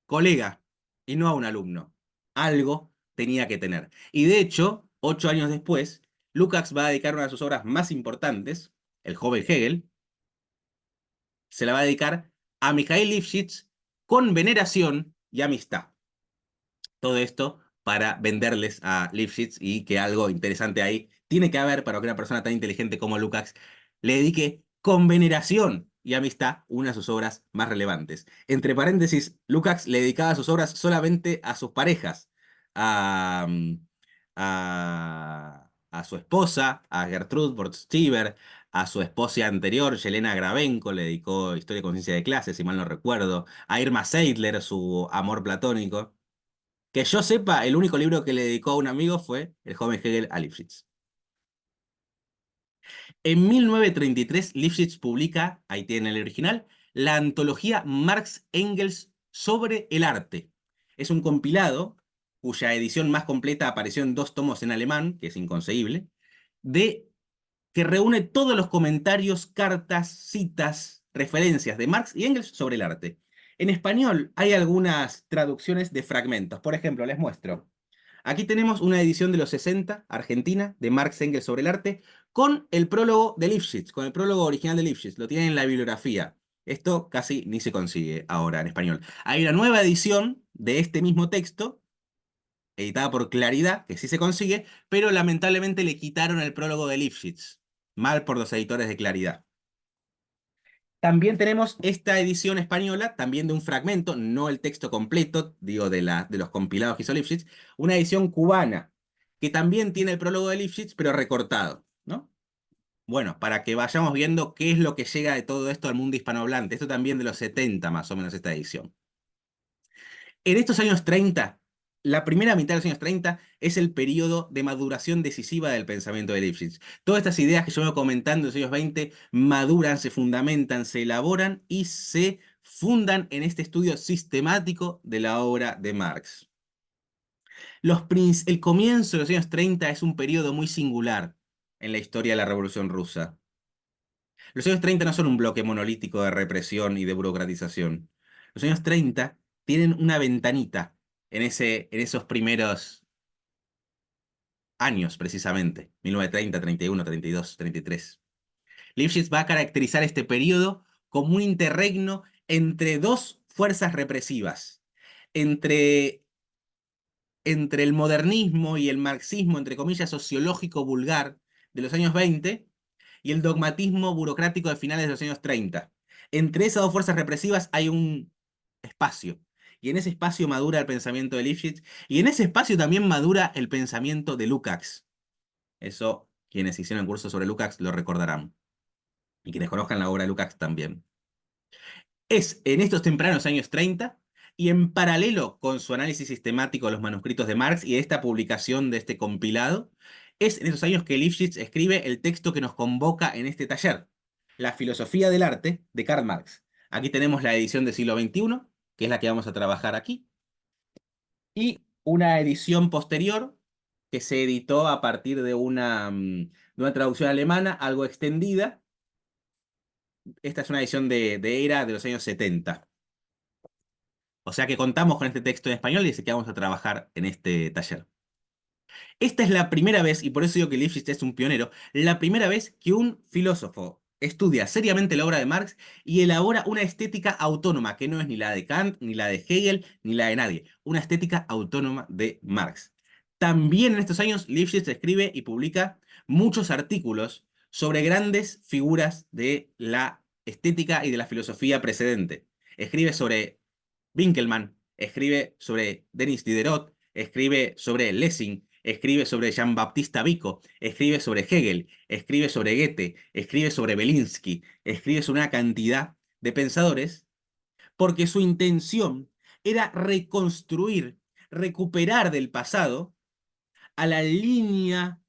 colega y no a un alumno. Algo tenía que tener. Y de hecho, 8 años después, Lukács va a dedicar una de sus obras más importantes, El joven Hegel, se la va a dedicar a Mikhail Lifshitz con veneración y amistad. Todo esto para venderles a Lifshitz y que algo interesante ahí tiene que haber para que una persona tan inteligente como Lukács le dedique con veneración y amistad una de sus obras más relevantes. Entre paréntesis, Lukács le dedicaba sus obras solamente a sus parejas, a, a su esposa, a Gertrude Bortstiber, a su esposa anterior, Yelena Gravenko, le dedicó Historia y Conciencia de Clase, si mal no recuerdo, a Irma Seidler, su amor platónico. Que yo sepa, el único libro que le dedicó a un amigo fue El joven Hegel a Lifshitz. En 1933, Lifshitz publica, ahí tiene el original, la antología Marx Engels sobre el arte. Es un compilado, cuya edición más completa apareció en 2 tomos en alemán, que es inconcebible, de que reúne todos los comentarios, cartas, citas, referencias de Marx y Engels sobre el arte. En español hay algunas traducciones de fragmentos. Por ejemplo, les muestro. Aquí tenemos una edición de los 60, argentina, de Marx Engels sobre el arte, con el prólogo de Lifshitz, con el prólogo original de Lifshitz. Lo tienen en la bibliografía. Esto casi ni se consigue ahora en español. Hay una nueva edición de este mismo texto, editada por Claridad, que sí se consigue, pero lamentablemente le quitaron el prólogo de Lifshitz. Mal por los editores de Claridad. También tenemos esta edición española, también de un fragmento, no el texto completo, digo, de los compilados que hizo Lifshitz, una edición cubana, que también tiene el prólogo de Lifshitz, pero recortado, ¿no? Bueno, para que vayamos viendo qué es lo que llega de todo esto al mundo hispanohablante. Esto también de los 70, más o menos, esta edición. En estos años 30, la primera mitad de los años 30 es el periodo de maduración decisiva del pensamiento de Lifshitz. Todas estas ideas que yo vengo comentando en los años 20 maduran, se fundamentan, se elaboran y se fundan en este estudio sistemático de la obra de Marx. El comienzo de los años 30 es un periodo muy singular en la historia de la Revolución Rusa. Los años 30 no son un bloque monolítico de represión y de burocratización. Los años 30 tienen una ventanita en esos primeros años, precisamente, 1930, 31, 32, 33. Lifshitz va a caracterizar este periodo como un interregno entre dos fuerzas represivas, entre, entre el modernismo y el marxismo, entre comillas, sociológico vulgar de los años 20 y el dogmatismo burocrático de finales de los años 30. Entre esas dos fuerzas represivas hay un espacio. Y en ese espacio madura el pensamiento de Lifshitz. Y en ese espacio también madura el pensamiento de Lukács. Eso, quienes hicieron el curso sobre Lukács lo recordarán. Y quienes conozcan la obra de Lukács también. Es en estos tempranos años 30 y en paralelo con su análisis sistemático de los manuscritos de Marx y de esta publicación de este compilado, es en esos años que Lifshitz escribe el texto que nos convoca en este taller, La filosofía del arte de Karl Marx. Aquí tenemos la edición del siglo XXI, que es la que vamos a trabajar aquí, y una edición posterior que se editó a partir de una traducción alemana, algo extendida. Esta es una edición de era de los años 70. O sea que contamos con este texto en español y es el que vamos a trabajar en este taller. Esta es la primera vez, y por eso digo que Lifshitz es un pionero, la primera vez que un filósofo estudia seriamente la obra de Marx y elabora una estética autónoma, que no es ni la de Kant, ni la de Hegel, ni la de nadie. Una estética autónoma de Marx. También en estos años Lifshitz escribe y publica muchos artículos sobre grandes figuras de la estética y de la filosofía precedente. Escribe sobre Winkelmann, escribe sobre Denis Diderot, escribe sobre Lessing, escribe sobre Jean-Baptiste Vico, escribe sobre Hegel, escribe sobre Goethe, escribe sobre Belinsky, escribe sobre una cantidad de pensadores, porque su intención era reconstruir, recuperar del pasado a la línea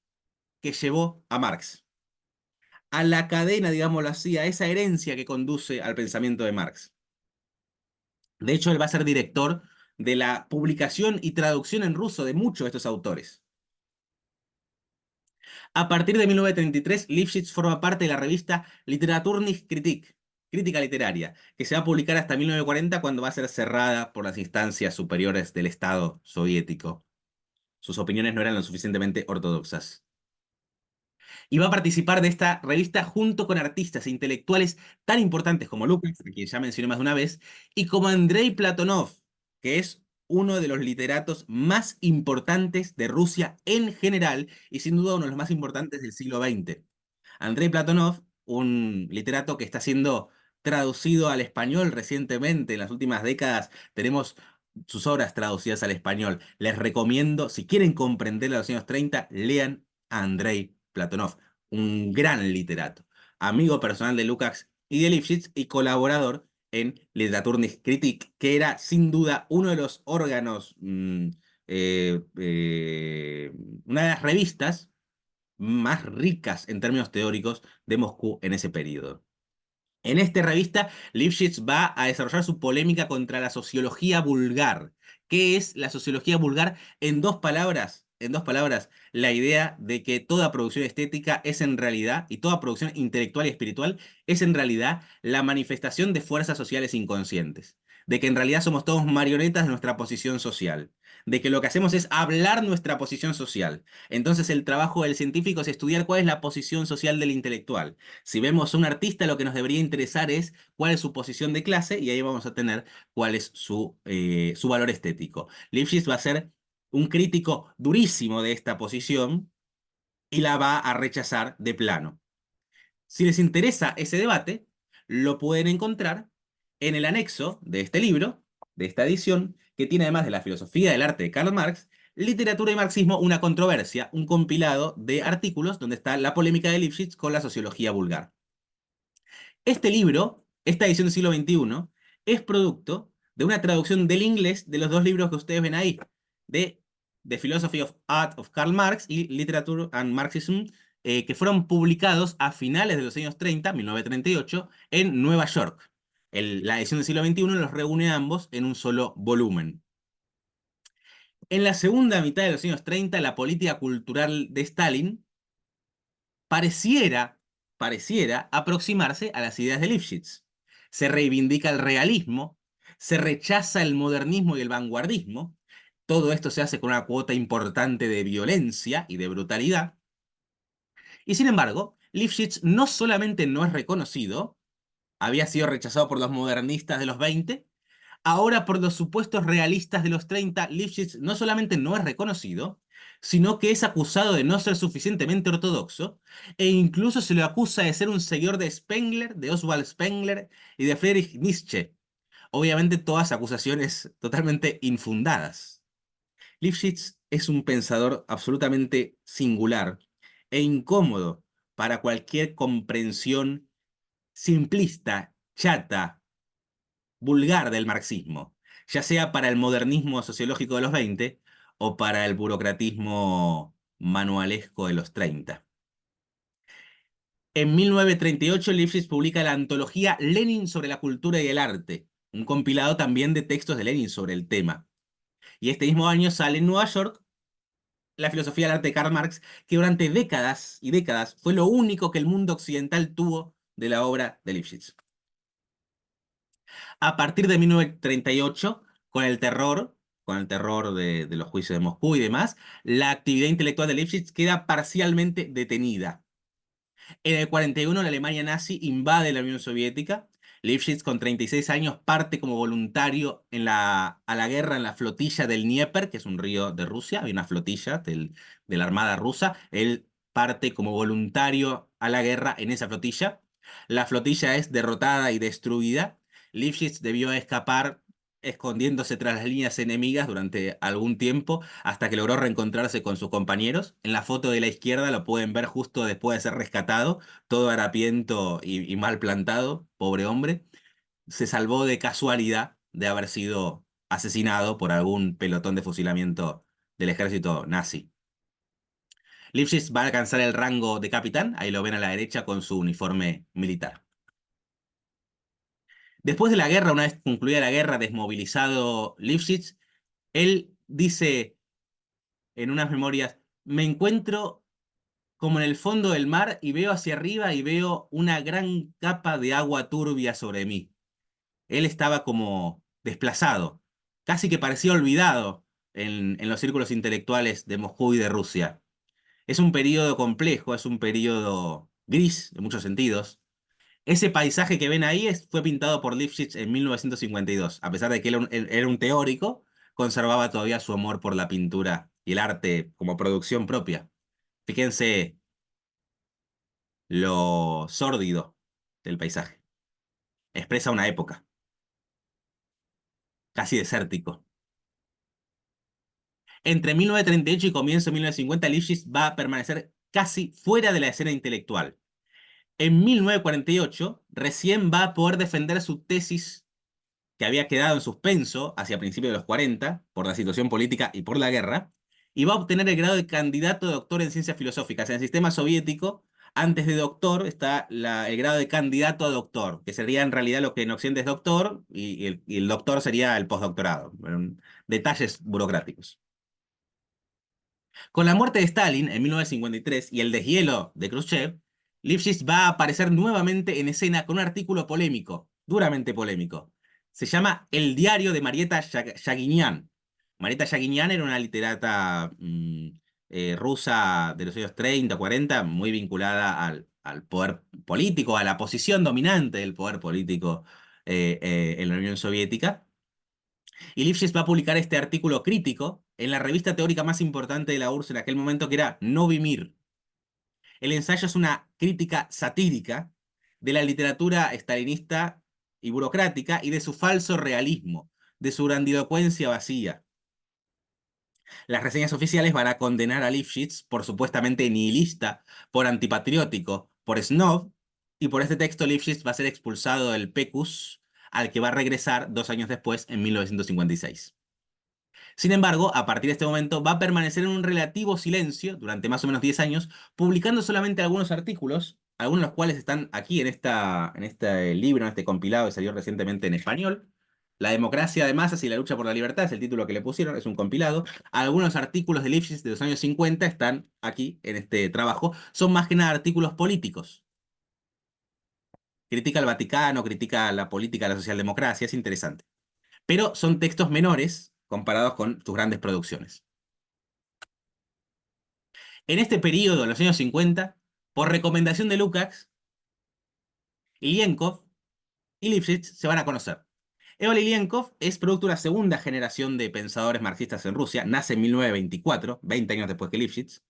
que llevó a Marx, a la cadena, digámoslo así, a esa herencia que conduce al pensamiento de Marx. De hecho, él va a ser director de la publicación y traducción en ruso de muchos de estos autores. A partir de 1933, Lifshitz forma parte de la revista Literaturnych Kritik, Crítica Literaria, que se va a publicar hasta 1940 cuando va a ser cerrada por las instancias superiores del Estado soviético. Sus opiniones no eran lo suficientemente ortodoxas. Y va a participar de esta revista junto con artistas e intelectuales tan importantes como Lukács, a quien ya mencioné más de una vez, y como Andrei Platonov, que es uno de los literatos más importantes de Rusia en general y sin duda uno de los más importantes del siglo XX. Andrei Platonov, un literato que está siendo traducido al español recientemente, en las últimas décadas tenemos sus obras traducidas al español. Les recomiendo, si quieren comprender a los años 30, lean a Andrei Platonov, un gran literato, amigo personal de Lukács y de Lifshitz y colaborador en Literaturnych Kritik, que era sin duda uno de los órganos, eh, eh, una de las revistas más ricas en términos teóricos de Moscú en ese periodo. En esta revista, Lifshitz va a desarrollar su polémica contra la sociología vulgar. ¿Qué es la sociología vulgar? En dos palabras, la idea de que toda producción estética es en realidad, y toda producción intelectual y espiritual, es en realidad la manifestación de fuerzas sociales inconscientes. De que en realidad somos todos marionetas de nuestra posición social. De que lo que hacemos es hablar nuestra posición social. Entonces el trabajo del científico es estudiar cuál es la posición social del intelectual. Si vemos a un artista, lo que nos debería interesar es cuál es su posición de clase y ahí vamos a tener cuál es su valor estético. Lifshitz va a ser un crítico durísimo de esta posición y la va a rechazar de plano. Si les interesa ese debate, lo pueden encontrar en el anexo de este libro, de esta edición, que tiene además de la filosofía del arte de Karl Marx, literatura y marxismo, una controversia, un compilado de artículos donde está la polémica de Lifshitz con la sociología vulgar. Este libro, esta edición del siglo XXI, es producto de una traducción del inglés de los dos libros que ustedes ven ahí, de The Philosophy of Art of Karl Marx y Literature and Marxism, que fueron publicados a finales de los años 30, 1938, en Nueva York. La edición del siglo XXI los reúne a ambos en un solo volumen. En la segunda mitad de los años 30, la política cultural de Stalin pareciera, pareciera aproximarse a las ideas de Lifshitz. Se reivindica el realismo, se rechaza el modernismo y el vanguardismo. Todo esto se hace con una cuota importante de violencia y de brutalidad. Y sin embargo, Lifshitz no solamente no es reconocido, había sido rechazado por los modernistas de los 20, ahora por los supuestos realistas de los 30, Lifshitz no solamente no es reconocido, sino que es acusado de no ser suficientemente ortodoxo, e incluso se lo acusa de ser un seguidor de Spengler, de Oswald Spengler y de Friedrich Nietzsche. Obviamente todas acusaciones totalmente infundadas. Lifshitz es un pensador absolutamente singular e incómodo para cualquier comprensión simplista, chata, vulgar del marxismo, ya sea para el modernismo sociológico de los 20 o para el burocratismo manualesco de los 30. En 1938, Lifshitz publica la antología Lenin sobre la cultura y el arte, un compilado también de textos de Lenin sobre el tema. Y este mismo año sale en Nueva York la filosofía del arte de Karl Marx, que durante décadas y décadas fue lo único que el mundo occidental tuvo de la obra de Lifshitz. A partir de 1938, con el terror de los juicios de Moscú y demás, la actividad intelectual de Lifshitz queda parcialmente detenida. En el 41 la Alemania nazi invade la Unión Soviética. Lifshitz con 36 años parte como voluntario a la guerra en la flotilla del Dnieper, que es un río de Rusia, hay una flotilla de la Armada rusa. Él parte como voluntario a la guerra en esa flotilla. La flotilla es derrotada y destruida. Lifshitz debió escapar escondiéndose tras las líneas enemigas durante algún tiempo hasta que logró reencontrarse con sus compañeros. En la foto de la izquierda lo pueden ver justo después de ser rescatado, todo harapiento y mal plantado, pobre hombre. Se salvó de casualidad de haber sido asesinado por algún pelotón de fusilamiento del ejército nazi. Lifshitz va a alcanzar el rango de capitán, ahí lo ven a la derecha con su uniforme militar. Después de la guerra, una vez concluida la guerra, desmovilizado Lifshitz, él dice en unas memorias, me encuentro como en el fondo del mar y veo hacia arriba y veo una gran capa de agua turbia sobre mí. Él estaba como desplazado, casi que parecía olvidado en los círculos intelectuales de Moscú y de Rusia. Es un periodo complejo, es un periodo gris en muchos sentidos. Ese paisaje que ven ahí fue pintado por Lifshitz en 1952, a pesar de que él era un teórico, conservaba todavía su amor por la pintura y el arte como producción propia. Fíjense lo sórdido del paisaje. Expresa una época, casi desértico. Entre 1938 y comienzo de 1950, Lipschitz va a permanecer casi fuera de la escena intelectual. En 1948, recién va a poder defender su tesis que había quedado en suspenso hacia principios de los 40 por la situación política y por la guerra, y va a obtener el grado de candidato a doctor en ciencias filosóficas. En el sistema soviético, antes de doctor, está el grado de candidato a doctor, que sería en realidad lo que en Occidente es doctor, y el doctor sería el postdoctorado. Detalles burocráticos. Con la muerte de Stalin en 1953 y el deshielo de Khrushchev, Lipschitz va a aparecer nuevamente en escena con un artículo polémico, duramente polémico. Se llama El diario de Marieta Yaguinian. Marieta Yaguinian era una literata rusa de los años 30, 40, muy vinculada al poder político, a la posición dominante del poder político en la Unión Soviética. Y Lipschitz va a publicar este artículo crítico en la revista teórica más importante de la URSS en aquel momento, que era Novi Mir. El ensayo es una crítica satírica de la literatura estalinista y burocrática y de su falso realismo, de su grandilocuencia vacía. Las reseñas oficiales van a condenar a Lipschitz por supuestamente nihilista, por antipatriótico, por snob, y por este texto Lipschitz va a ser expulsado del PECUS, al que va a regresar 2 años después, en 1956. Sin embargo, a partir de este momento va a permanecer en un relativo silencio durante más o menos 10 años, publicando solamente algunos artículos, algunos de los cuales están aquí en este libro, en este compilado que salió recientemente en español. La democracia de masas y la lucha por la libertad es el título que le pusieron, es un compilado. Algunos artículos de Lipschitz de los años 50 están aquí en este trabajo. Son más que nada artículos políticos. Critica al Vaticano, critica la política de la socialdemocracia, es interesante. Pero son textos menores comparados con sus grandes producciones. En este periodo, en los años 50, por recomendación de Lukács, Ilienkov y Lipschitz se van a conocer. Eva Ilienkov es producto de una segunda generación de pensadores marxistas en Rusia, nace en 1924, 20 años después que Lipschitz.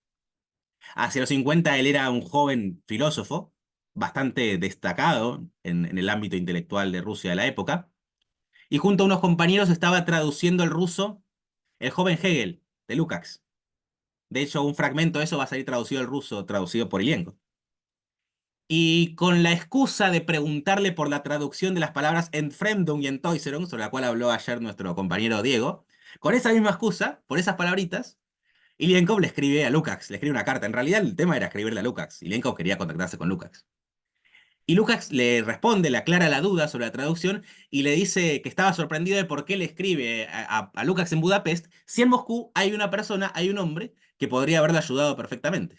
Hacia los 50 él era un joven filósofo, bastante destacado en el ámbito intelectual de Rusia de la época, y junto a unos compañeros estaba traduciendo el ruso El joven Hegel, de Lukács. De hecho, un fragmento de eso va a salir traducido al ruso, traducido por Ilienkov. Y con la excusa de preguntarle por la traducción de las palabras Entfremdung y Entäußerung, sobre la cual habló ayer nuestro compañero Diego, con esa misma excusa, por esas palabritas, Ilienkov le escribe a Lukács, le escribe una carta. En realidad el tema era escribirle a Lukács. Ilienkov quería contactarse con Lukács. Y Lukács le responde, le aclara la duda sobre la traducción y le dice que estaba sorprendido de por qué le escribe a Lukács en Budapest si en Moscú hay una persona, hay un hombre que podría haberle ayudado perfectamente.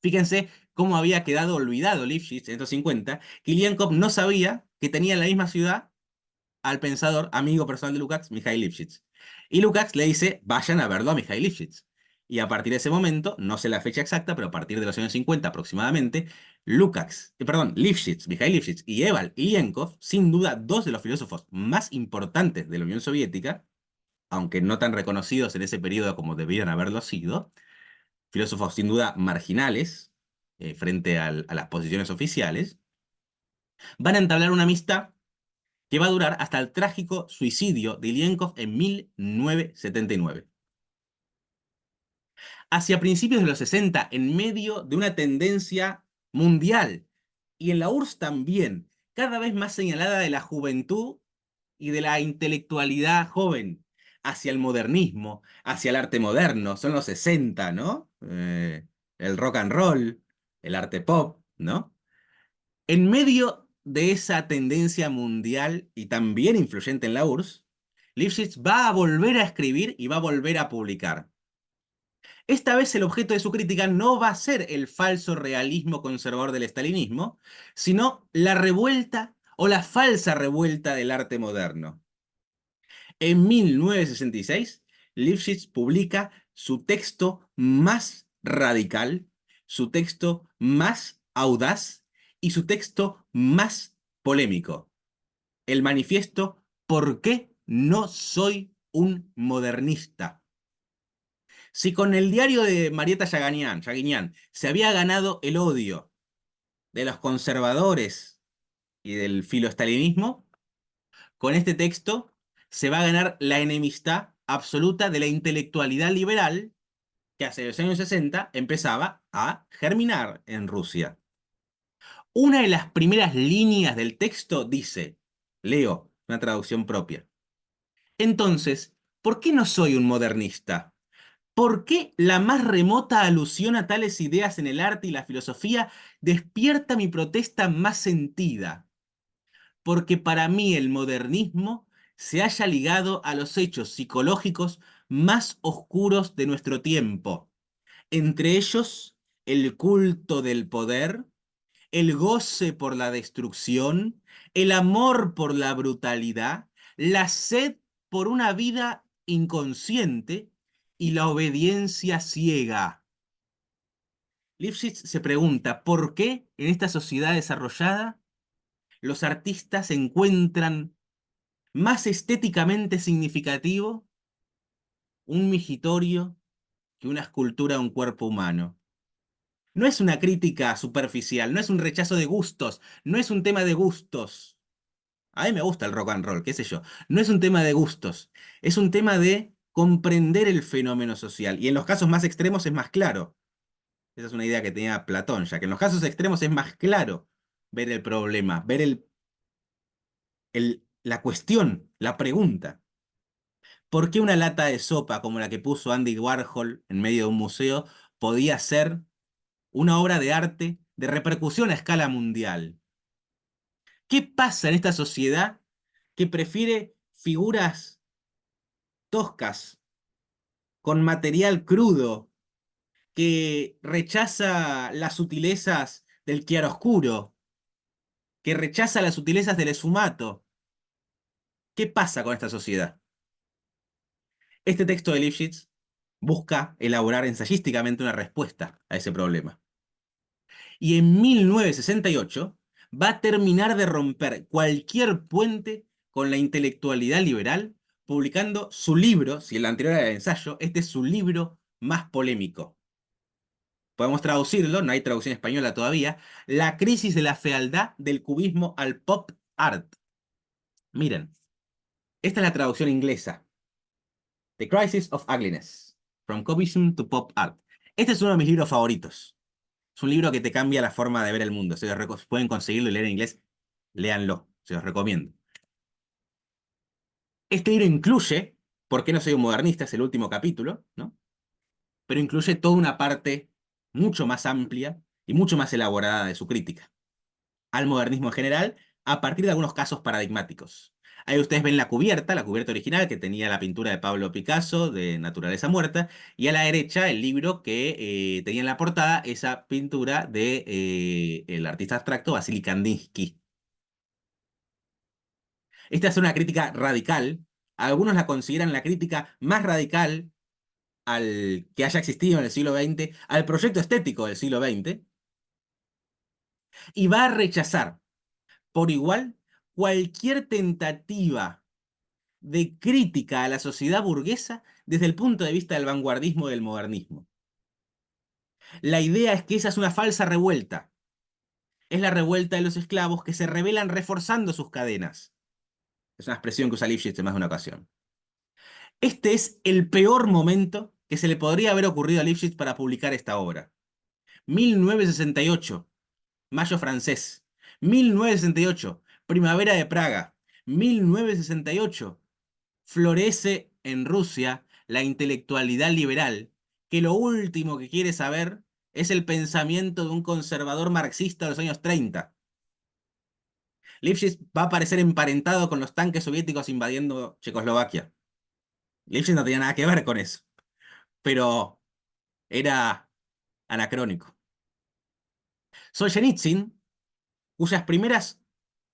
Fíjense cómo había quedado olvidado Lipschitz en estos 50, que Ilienkov no sabía que tenía en la misma ciudad al pensador amigo personal de Lukács, Mikhail Lipschitz. Y Lukács le dice, vayan a verlo a Mikhail Lipschitz. Y a partir de ese momento, no sé la fecha exacta, pero a partir de los años 50 aproximadamente, Lipschitz, Mikhail Lipschitz y Eval Ilienkov, sin duda dos de los filósofos más importantes de la Unión Soviética, aunque no tan reconocidos en ese periodo como debían haberlo sido, filósofos sin duda marginales frente a las posiciones oficiales, van a entablar una amistad que va a durar hasta el trágico suicidio de Ilienkov en 1979. Hacia principios de los 60, en medio de una tendencia mundial, y en la URSS también, cada vez más señalada de la juventud y de la intelectualidad joven, hacia el modernismo, hacia el arte moderno, son los 60, ¿no? El rock and roll, el arte pop, ¿no? En medio de esa tendencia mundial y también influyente en la URSS, Lipschitz va a volver a escribir y va a volver a publicar. Esta vez el objeto de su crítica no va a ser el falso realismo conservador del estalinismo, sino la revuelta o la falsa revuelta del arte moderno. En 1966, Lipschitz publica su texto más radical, su texto más audaz y su texto más polémico, el manifiesto ¿Por qué no soy un modernista. Si con el diario de Marieta Yaguiñán se había ganado el odio de los conservadores y del filoestalinismo, con este texto se va a ganar la enemistad absoluta de la intelectualidad liberal que hace los años 60 empezaba a germinar en Rusia. Una de las primeras líneas del texto dice, leo, una traducción propia. Entonces, ¿por qué no soy un modernista? ¿Por qué la más remota alusión a tales ideas en el arte y la filosofía despierta mi protesta más sentida? Porque para mí el modernismo se halla ligado a los hechos psicológicos más oscuros de nuestro tiempo, entre ellos el culto del poder, el goce por la destrucción, el amor por la brutalidad, la sed por una vida inconsciente y la obediencia ciega. Lifshitz se pregunta, ¿por qué en esta sociedad desarrollada los artistas encuentran más estéticamente significativo un migitorio que una escultura de un cuerpo humano? No es una crítica superficial, no es un rechazo de gustos, no es un tema de gustos. A mí me gusta el rock and roll, qué sé yo. No es un tema de gustos, es un tema de comprender el fenómeno social. Y en los casos más extremos es más claro. Esa es una idea que tenía Platón, ya que en los casos extremos es más claro ver el problema, ver la cuestión, la pregunta. ¿Por qué una lata de sopa como la que puso Andy Warhol en medio de un museo podía ser una obra de arte de repercusión a escala mundial? ¿Qué pasa en esta sociedad que prefiere figuras toscas, con material crudo, que rechaza las sutilezas del chiaroscuro, que rechaza las sutilezas del esfumato? ¿Qué pasa con esta sociedad? Este texto de Lifshitz busca elaborar ensayísticamente una respuesta a ese problema. Y en 1968 va a terminar de romper cualquier puente con la intelectualidad liberal, publicando su libro, si el anterior era el ensayo, este es su libro más polémico. Podemos traducirlo, no hay traducción española todavía, La crisis de la fealdad del cubismo al pop art. Miren, esta es la traducción inglesa. The Crisis of Ugliness, From Cubism to Pop Art. Este es uno de mis libros favoritos. Es un libro que te cambia la forma de ver el mundo. Si pueden conseguirlo y leer en inglés, léanlo. Se los recomiendo. Este libro incluye, ¿por qué no soy un modernista? Es el último capítulo, ¿no? Pero incluye toda una parte mucho más amplia y mucho más elaborada de su crítica al modernismo en general, a partir de algunos casos paradigmáticos. Ahí ustedes ven la cubierta original que tenía la pintura de Pablo Picasso de Naturaleza Muerta, y a la derecha el libro que tenía en la portada esa pintura de el artista abstracto Vasily Kandinsky. Esta es una crítica radical. Algunos la consideran la crítica más radical al que haya existido en el siglo XX, al proyecto estético del siglo XX, y va a rechazar por igual cualquier tentativa de crítica a la sociedad burguesa desde el punto de vista del vanguardismo y del modernismo. La idea es que esa es una falsa revuelta. Es la revuelta de los esclavos que se rebelan reforzando sus cadenas. Es una expresión que usa Lifshitz en más de una ocasión. Este es el peor momento que se le podría haber ocurrido a Lifshitz para publicar esta obra. 1968, Mayo francés. 1968, Primavera de Praga. 1968, florece en Rusia la intelectualidad liberal, que lo último que quiere saber es el pensamiento de un conservador marxista de los años 30. Lifshitz va a aparecer emparentado con los tanques soviéticos invadiendo Checoslovaquia. Lifshitz no tenía nada que ver con eso, pero era anacrónico. Solzhenitsyn, cuyas primeras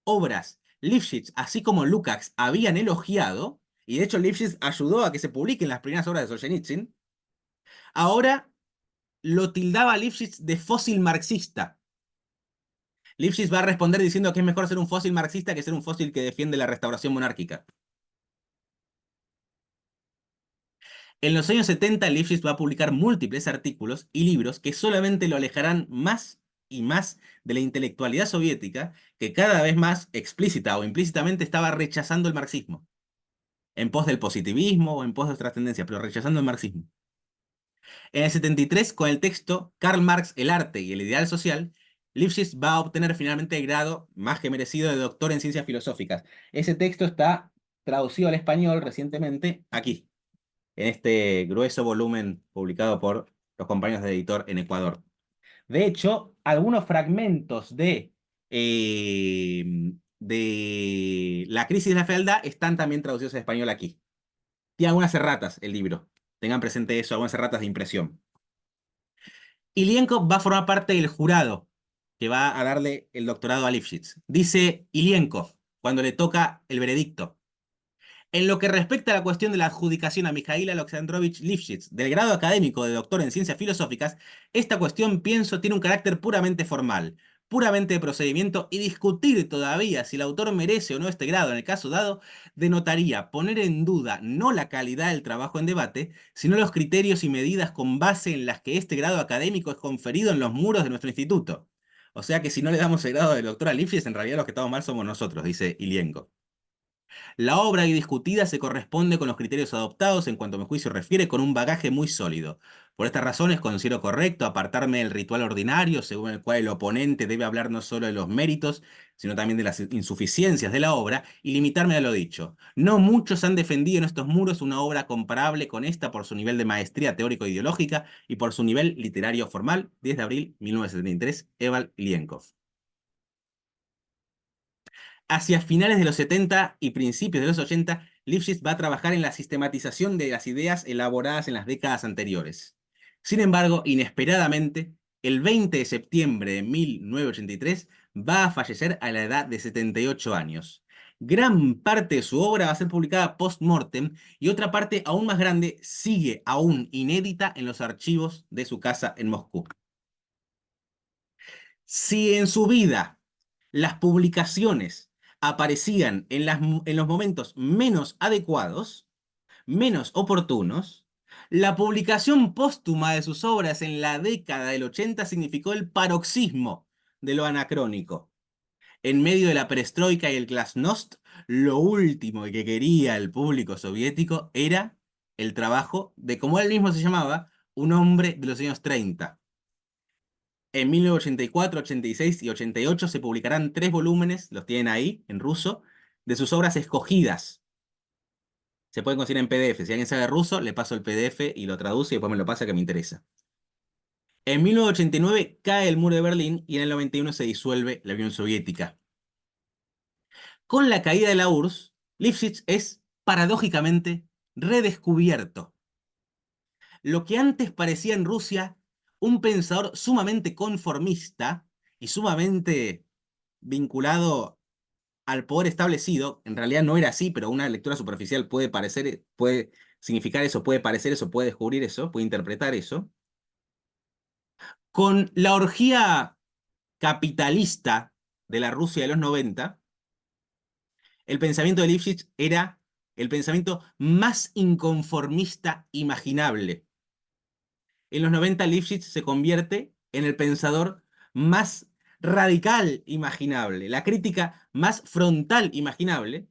obras Lifshitz, así como Lukács, habían elogiado, y de hecho Lifshitz ayudó a que se publiquen las primeras obras de Solzhenitsyn, ahora lo tildaba Lifshitz de fósil marxista. Lifshitz va a responder diciendo que es mejor ser un fósil marxista que ser un fósil que defiende la restauración monárquica. En los años 70, Lifshitz va a publicar múltiples artículos y libros que solamente lo alejarán más y más de la intelectualidad soviética, que cada vez más explícita o implícitamente estaba rechazando el marxismo, en pos del positivismo o en pos de otras tendencias, pero rechazando el marxismo. En el 73, con el texto Karl Marx, el arte y el ideal social, Lifshitz va a obtener finalmente el grado más que merecido de doctor en ciencias filosóficas. Ese texto está traducido al español recientemente aquí, en este grueso volumen publicado por los compañeros de editor en Ecuador. De hecho, algunos fragmentos de La crisis de la fealdad están también traducidos al español aquí. Tiene algunas erratas el libro. Tengan presente eso, algunas erratas de impresión. Ilienko va a formar parte del jurado que va a darle el doctorado a Lifshitz. Dice Ilienko, cuando le toca el veredicto: en lo que respecta a la cuestión de la adjudicación a Mikhail Alexandrovich Lifshitz del grado académico de doctor en ciencias filosóficas, esta cuestión, pienso, tiene un carácter puramente formal, puramente de procedimiento, y discutir todavía si el autor merece o no este grado en el caso dado, denotaría poner en duda no la calidad del trabajo en debate, sino los criterios y medidas con base en las que este grado académico es conferido en los muros de nuestro instituto. O sea que si no le damos el grado de doctor a Lifshitz, en realidad los que estamos mal somos nosotros, dice Ilienko. La obra ahí discutida se corresponde con los criterios adoptados en cuanto a mi juicio refiere, con un bagaje muy sólido. Por estas razones considero correcto apartarme del ritual ordinario según el cual el oponente debe hablar no solo de los méritos, sino también de las insuficiencias de la obra, y limitarme a lo dicho. No muchos han defendido en estos muros una obra comparable con esta por su nivel de maestría teórico-ideológica y por su nivel literario formal. 10 de abril 1973, Eval Lienkov. Hacia finales de los 70 y principios de los 80, Lifshitz va a trabajar en la sistematización de las ideas elaboradas en las décadas anteriores. Sin embargo, inesperadamente, el 20 de septiembre de 1983, va a fallecer a la edad de 78 años. Gran parte de su obra va a ser publicada post-mortem y otra parte aún más grande sigue aún inédita en los archivos de su casa en Moscú. Si en su vida las publicaciones aparecían en los momentos menos adecuados, menos oportunos, la publicación póstuma de sus obras en la década del 80 significó el paroxismo de lo anacrónico. En medio de la perestroika y el glasnost, lo último que quería el público soviético era el trabajo de, como él mismo se llamaba, un hombre de los años 30. En 1984, 86 y 88 se publicarán 3 volúmenes, los tienen ahí, en ruso, de sus obras escogidas. Se pueden conseguir en PDF. Si alguien sabe ruso, le paso el PDF y lo traduce y después me lo pasa, que me interesa. En 1989 cae el muro de Berlín y en el 91 se disuelve la Unión Soviética. Con la caída de la URSS, Lifshitz es, paradójicamente, redescubierto. Lo que antes parecía en Rusia un pensador sumamente conformista y sumamente vinculado al poder establecido, en realidad no era así, pero una lectura superficial puede parecer, puede significar eso, puede parecer eso, puede descubrir eso, puede interpretar eso. Con la orgía capitalista de la Rusia de los 90, el pensamiento de Lifshitz era el pensamiento más inconformista imaginable. En los 90, Lifshitz se convierte en el pensador más radical imaginable, la crítica más frontal imaginable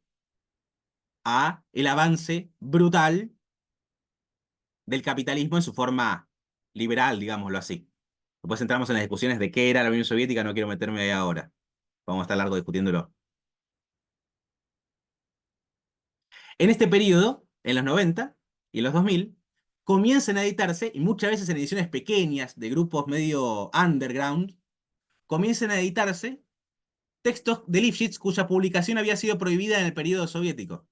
a el avance brutal del capitalismo en su forma liberal, digámoslo así. Después entramos en las discusiones de qué era la Unión Soviética, no quiero meterme ahí ahora. Vamos a estar largo discutiéndolo. En este periodo, en los 90 y en los 2000, comienzan a editarse, y muchas veces en ediciones pequeñas de grupos medio underground, comienzan a editarse textos de Lifshitz cuya publicación había sido prohibida en el periodo soviético.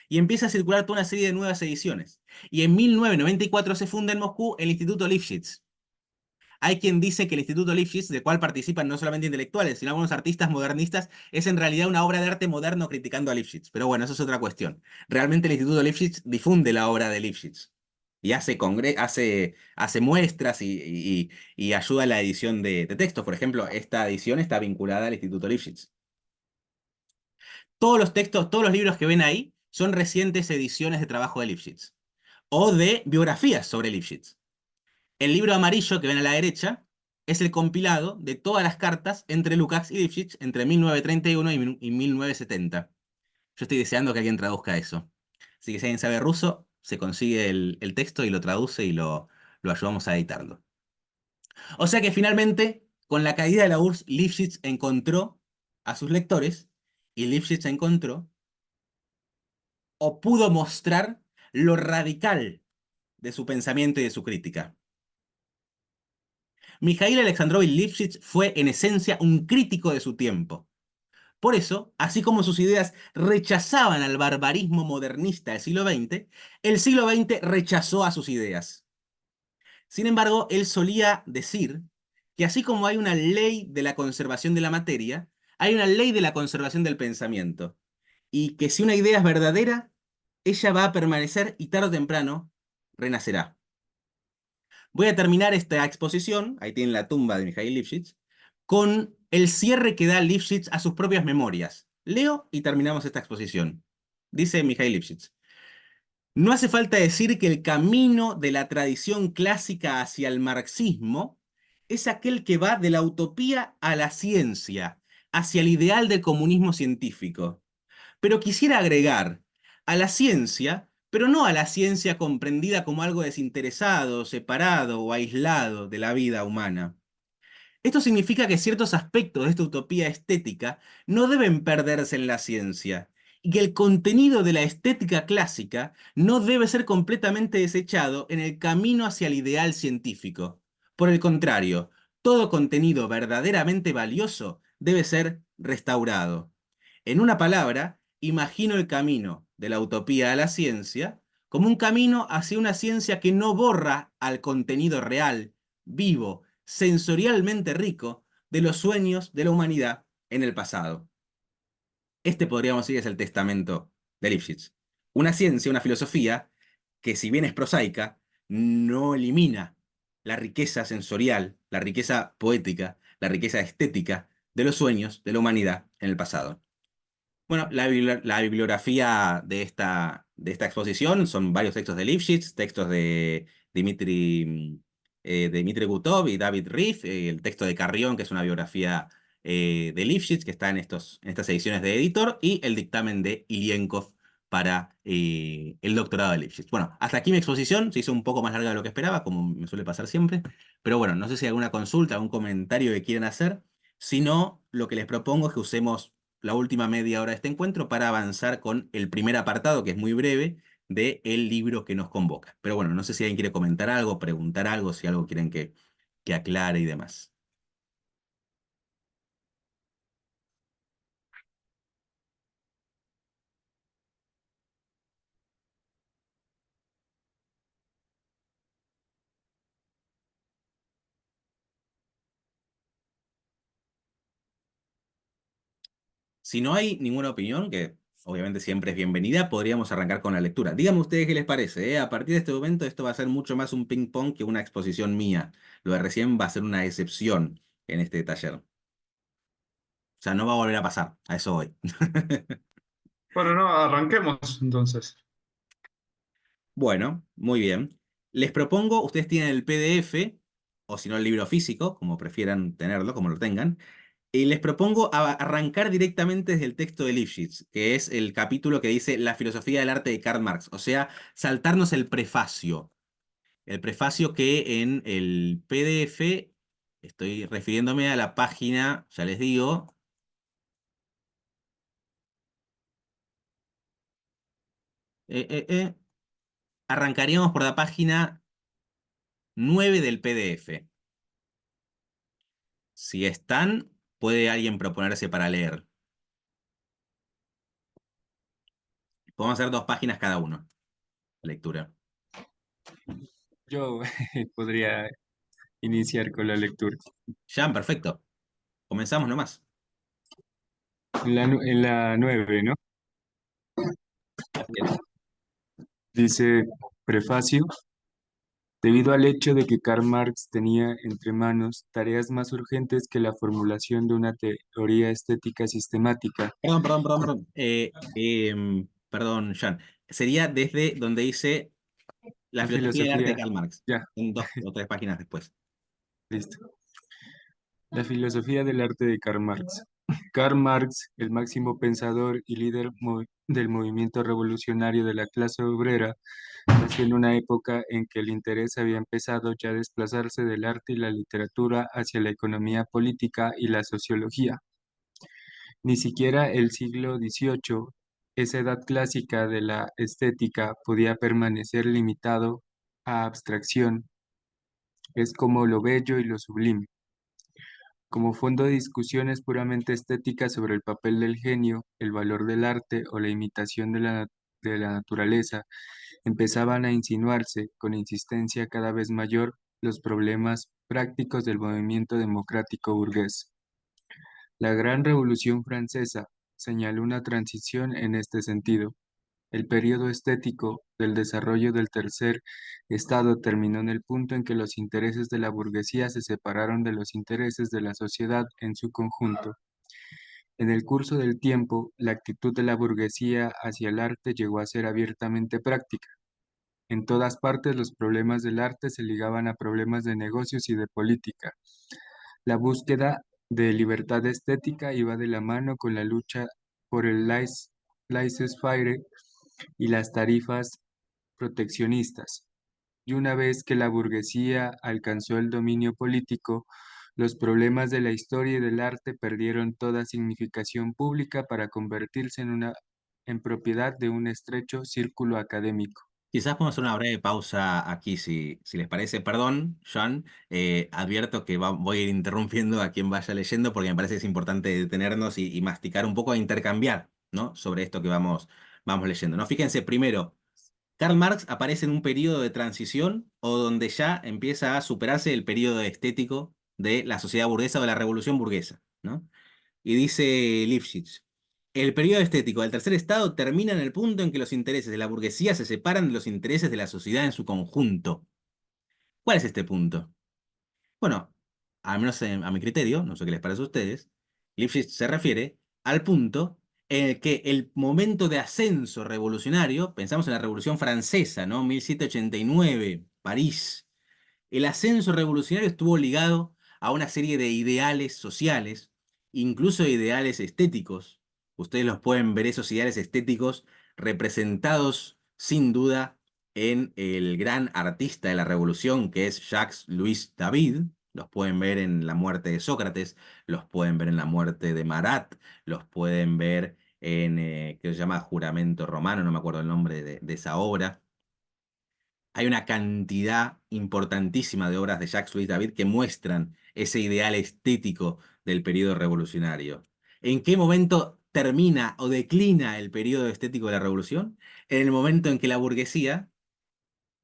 Y empieza a circular toda una serie de nuevas ediciones. Y en 1994 se funda en Moscú el Instituto Lifshitz. Hay quien dice que el Instituto Lifshitz, del cual participan no solamente intelectuales, sino algunos artistas modernistas, es en realidad una obra de arte moderno criticando a Lifshitz. Pero bueno, eso es otra cuestión. Realmente el Instituto Lifshitz difunde la obra de Lifshitz y hace muestras y ayuda a la edición de textos. Por ejemplo, esta edición está vinculada al Instituto Lifshitz. Todos los textos, todos los libros que ven ahí son recientes ediciones de trabajo de Lifshitz. o de biografías sobre Lifshitz. El libro amarillo que ven a la derecha es el compilado de todas las cartas entre Lukács y Lifshitz entre 1931 y 1970. Yo estoy deseando que alguien traduzca eso. Así que si alguien sabe ruso, se consigue el texto y lo traduce y lo ayudamos a editarlo. O sea que finalmente, con la caída de la URSS, Lifshitz encontró a sus lectores y Lifshitz encontró o pudo mostrar lo radical de su pensamiento y de su crítica. Mikhail Alexandrovich Lifshitz fue en esencia un crítico de su tiempo. Por eso, así como sus ideas rechazaban al barbarismo modernista del siglo XX, el siglo XX rechazó a sus ideas. Sin embargo, él solía decir que así como hay una ley de la conservación de la materia, hay una ley de la conservación del pensamiento. Y que si una idea es verdadera, ella va a permanecer y tarde o temprano renacerá. Voy a terminar esta exposición, ahí tienen la tumba de Mikhail Lifshitz, con el cierre que da Lifshitz a sus propias memorias. Leo y terminamos esta exposición. Dice Mikhail Lifshitz: no hace falta decir que el camino de la tradición clásica hacia el marxismo es aquel que va de la utopía a la ciencia, hacia el ideal del comunismo científico. Pero quisiera agregar a la ciencia, pero no a la ciencia comprendida como algo desinteresado, separado o aislado de la vida humana. Esto significa que ciertos aspectos de esta utopía estética no deben perderse en la ciencia, y que el contenido de la estética clásica no debe ser completamente desechado en el camino hacia el ideal científico. Por el contrario, todo contenido verdaderamente valioso debe ser restaurado. En una palabra, imagino el camino de la utopía a la ciencia como un camino hacia una ciencia que no borra al contenido real, vivo, sensorialmente rico de los sueños de la humanidad en el pasado. Este podríamos decir es el testamento de Lifshitz. Una ciencia, una filosofía que si bien es prosaica, no elimina la riqueza sensorial, la riqueza poética, la riqueza estética de los sueños de la humanidad en el pasado. Bueno, la bibliografía de esta exposición son varios textos de Lifshitz, textos de Dmitry Gutov y David Rif, el texto de Carrión, que es una biografía de Lifshitz, que está en en estas ediciones de editor, y el dictamen de Ilienkov para el doctorado de Lifshitz. Bueno, hasta aquí mi exposición, se hizo un poco más larga de lo que esperaba, como me suele pasar siempre, pero bueno, no sé si hay alguna consulta, algún comentario que quieran hacer. Si no, lo que les propongo es que usemos la última media hora de este encuentro para avanzar con el primer apartado, que es muy breve, del libro que nos convoca. Pero bueno, no sé si alguien quiere comentar algo, preguntar algo, si algo quieren que aclare y demás. Si no hay ninguna opinión, que obviamente siempre es bienvenida, podríamos arrancar con la lectura. Díganme ustedes qué les parece, ¿eh? A partir de este momento esto va a ser mucho más un ping-pong que una exposición mía. Lo de recién va a ser una excepción en este taller. O sea, no va a volver a pasar, a eso voy. Bueno, no, arranquemos entonces. Bueno, muy bien. Les propongo, ustedes tienen el PDF, o si no el libro físico, como prefieran tenerlo, como lo tengan, y les propongo arrancar directamente desde el texto de Lifshitz, que es el capítulo que dice La filosofía del arte de Karl Marx, o sea, saltarnos el prefacio que en el PDF, estoy refiriéndome a la página, ya les digo, eh, eh, eh, arrancaríamos por la página 9 del PDF. Si están, puede alguien proponerse para leer. Podemos hacer 2 páginas cada uno, lectura. Yo podría iniciar con la lectura. Ya, perfecto. Comenzamos nomás. En la 9, ¿no? Dice prefacio. Debido al hecho de que Karl Marx tenía entre manos tareas más urgentes que la formulación de una teoría estética sistemática. Perdón, perdón. Perdón, Jan. Sería desde donde dice La La filosofía del arte de filosofía, Karl Marx, ya, en 2 o 3 páginas después. listo. La filosofía del arte de Karl Marx. Karl Marx, el máximo pensador y líder del movimiento revolucionario de la clase obrera, nació en una época en que el interés había empezado ya a desplazarse del arte y la literatura hacia la economía política y la sociología. Ni siquiera el siglo XVIII, esa edad clásica de la estética, podía permanecer limitado a abstracción. Es como lo bello y lo sublime. Como fondo de discusiones puramente estéticas sobre el papel del genio, el valor del arte o la imitación de la naturaleza, empezaban a insinuarse, con insistencia cada vez mayor, los problemas prácticos del movimiento democrático burgués. La Gran Revolución Francesa señaló una transición en este sentido. El periodo estético del desarrollo del tercer estado terminó en el punto en que los intereses de la burguesía se separaron de los intereses de la sociedad en su conjunto. En el curso del tiempo, la actitud de la burguesía hacia el arte llegó a ser abiertamente práctica. En todas partes los problemas del arte se ligaban a problemas de negocios y de política. La búsqueda de libertad estética iba de la mano con la lucha por el laissez-faire y las tarifas proteccionistas. Y una vez que la burguesía alcanzó el dominio político, los problemas de la historia y del arte perdieron toda significación pública para convertirse en propiedad de un estrecho círculo académico. Quizás podemos hacer una breve pausa aquí, si les parece. Perdón, John, advierto que voy a ir interrumpiendo a quien vaya leyendo porque me parece que es importante detenernos y masticar un poco e intercambiar, ¿no? Sobre esto que vamos leyendo, ¿no? Fíjense, primero, Karl Marx aparece en un periodo de transición o donde ya empieza a superarse el periodo estético de la sociedad burguesa o de la revolución burguesa, ¿no? Y dice Lifshitz, el periodo estético del tercer estado termina en el punto en que los intereses de la burguesía se separan de los intereses de la sociedad en su conjunto. ¿Cuál es este punto? Bueno, al menos a mi criterio, no sé qué les parece a ustedes, Lifshitz se refiere al punto en el que el momento de ascenso revolucionario, pensamos en la Revolución Francesa, ¿no? 1789, París. El ascenso revolucionario estuvo ligado a una serie de ideales sociales, incluso ideales estéticos. Ustedes los pueden ver, esos ideales estéticos, representados sin duda en el gran artista de la revolución que es Jacques-Louis David. Los pueden ver en la muerte de Sócrates, los pueden ver en la muerte de Marat, los pueden ver en, que se llama Juramento Romano, no me acuerdo el nombre de esa obra. Hay una cantidad importantísima de obras de Jacques Louis David que muestran ese ideal estético del periodo revolucionario. ¿En qué momento termina o declina el periodo estético de la revolución? En el momento en que la burguesía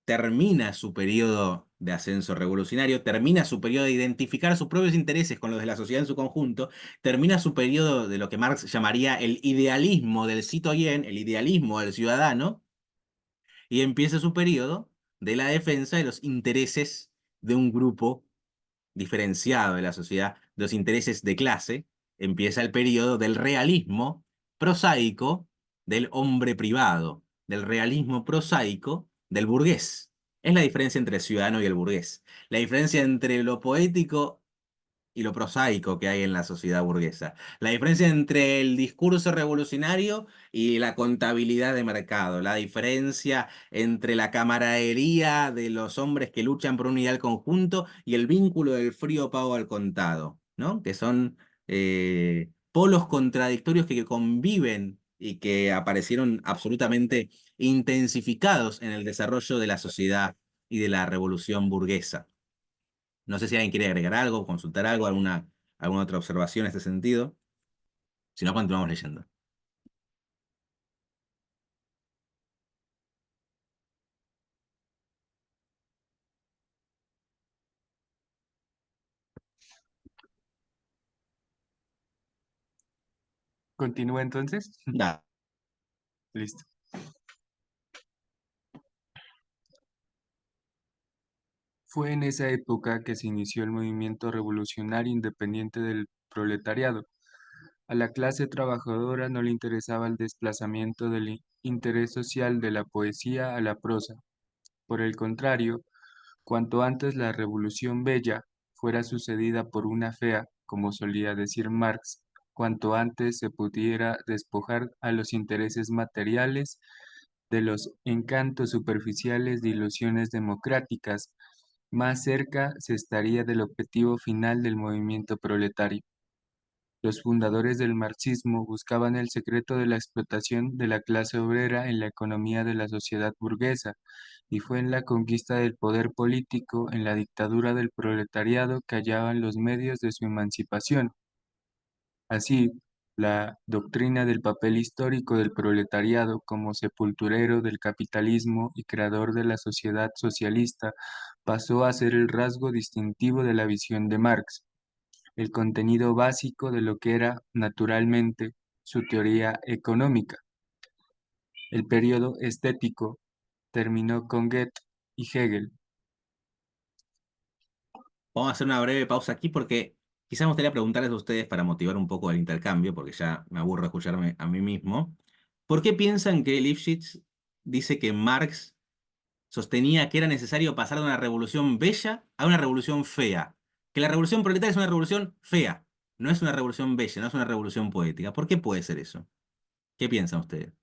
termina su periodo de ascenso revolucionario, termina su periodo de identificar sus propios intereses con los de la sociedad en su conjunto, termina su periodo de lo que Marx llamaría el idealismo del citoyen, el idealismo del ciudadano, y empieza su periodo de la defensa de los intereses de un grupo diferenciado de la sociedad, de los intereses de clase. Empieza el periodo del realismo prosaico del hombre privado, del realismo prosaico del burgués. Es la diferencia entre el ciudadano y el burgués. La diferencia entre lo poético y lo prosaico que hay en la sociedad burguesa. La diferencia entre el discurso revolucionario y la contabilidad de mercado. La diferencia entre la camaradería de los hombres que luchan por un ideal conjunto y el vínculo del frío pago al contado, ¿no? Que son polos contradictorios que conviven y que aparecieron absolutamente intensificados en el desarrollo de la sociedad y de la revolución burguesa. No sé si alguien quiere agregar algo, consultar algo, alguna otra observación en este sentido. Si no, continuamos leyendo. ¿Continúa entonces? Da. Listo. Fue en esa época que se inició el movimiento revolucionario independiente del proletariado. A la clase trabajadora no le interesaba el desplazamiento del interés social de la poesía a la prosa. Por el contrario, cuanto antes la Revolución Bella fuera sucedida por una fea, como solía decir Marx, cuanto antes se pudiera despojar a los intereses materiales de los encantos superficiales de ilusiones democráticas, más cerca se estaría del objetivo final del movimiento proletario. Los fundadores del marxismo buscaban el secreto de la explotación de la clase obrera en la economía de la sociedad burguesa, y fue en la conquista del poder político, en la dictadura del proletariado, que hallaban los medios de su emancipación. Así, la doctrina del papel histórico del proletariado como sepulturero del capitalismo y creador de la sociedad socialista pasó a ser el rasgo distintivo de la visión de Marx, el contenido básico de lo que era, naturalmente, su teoría económica. El periodo estético terminó con Goethe y Hegel. Vamos a hacer una breve pausa aquí porque quizás me gustaría preguntarles a ustedes para motivar un poco el intercambio, porque ya me aburro escucharme a mí mismo. ¿Por qué piensan que Lifshitz dice que Marx sostenía que era necesario pasar de una revolución bella a una revolución fea? Que la revolución proletaria es una revolución fea, no es una revolución bella, no es una revolución poética. ¿Por qué puede ser eso? ¿Qué piensan ustedes?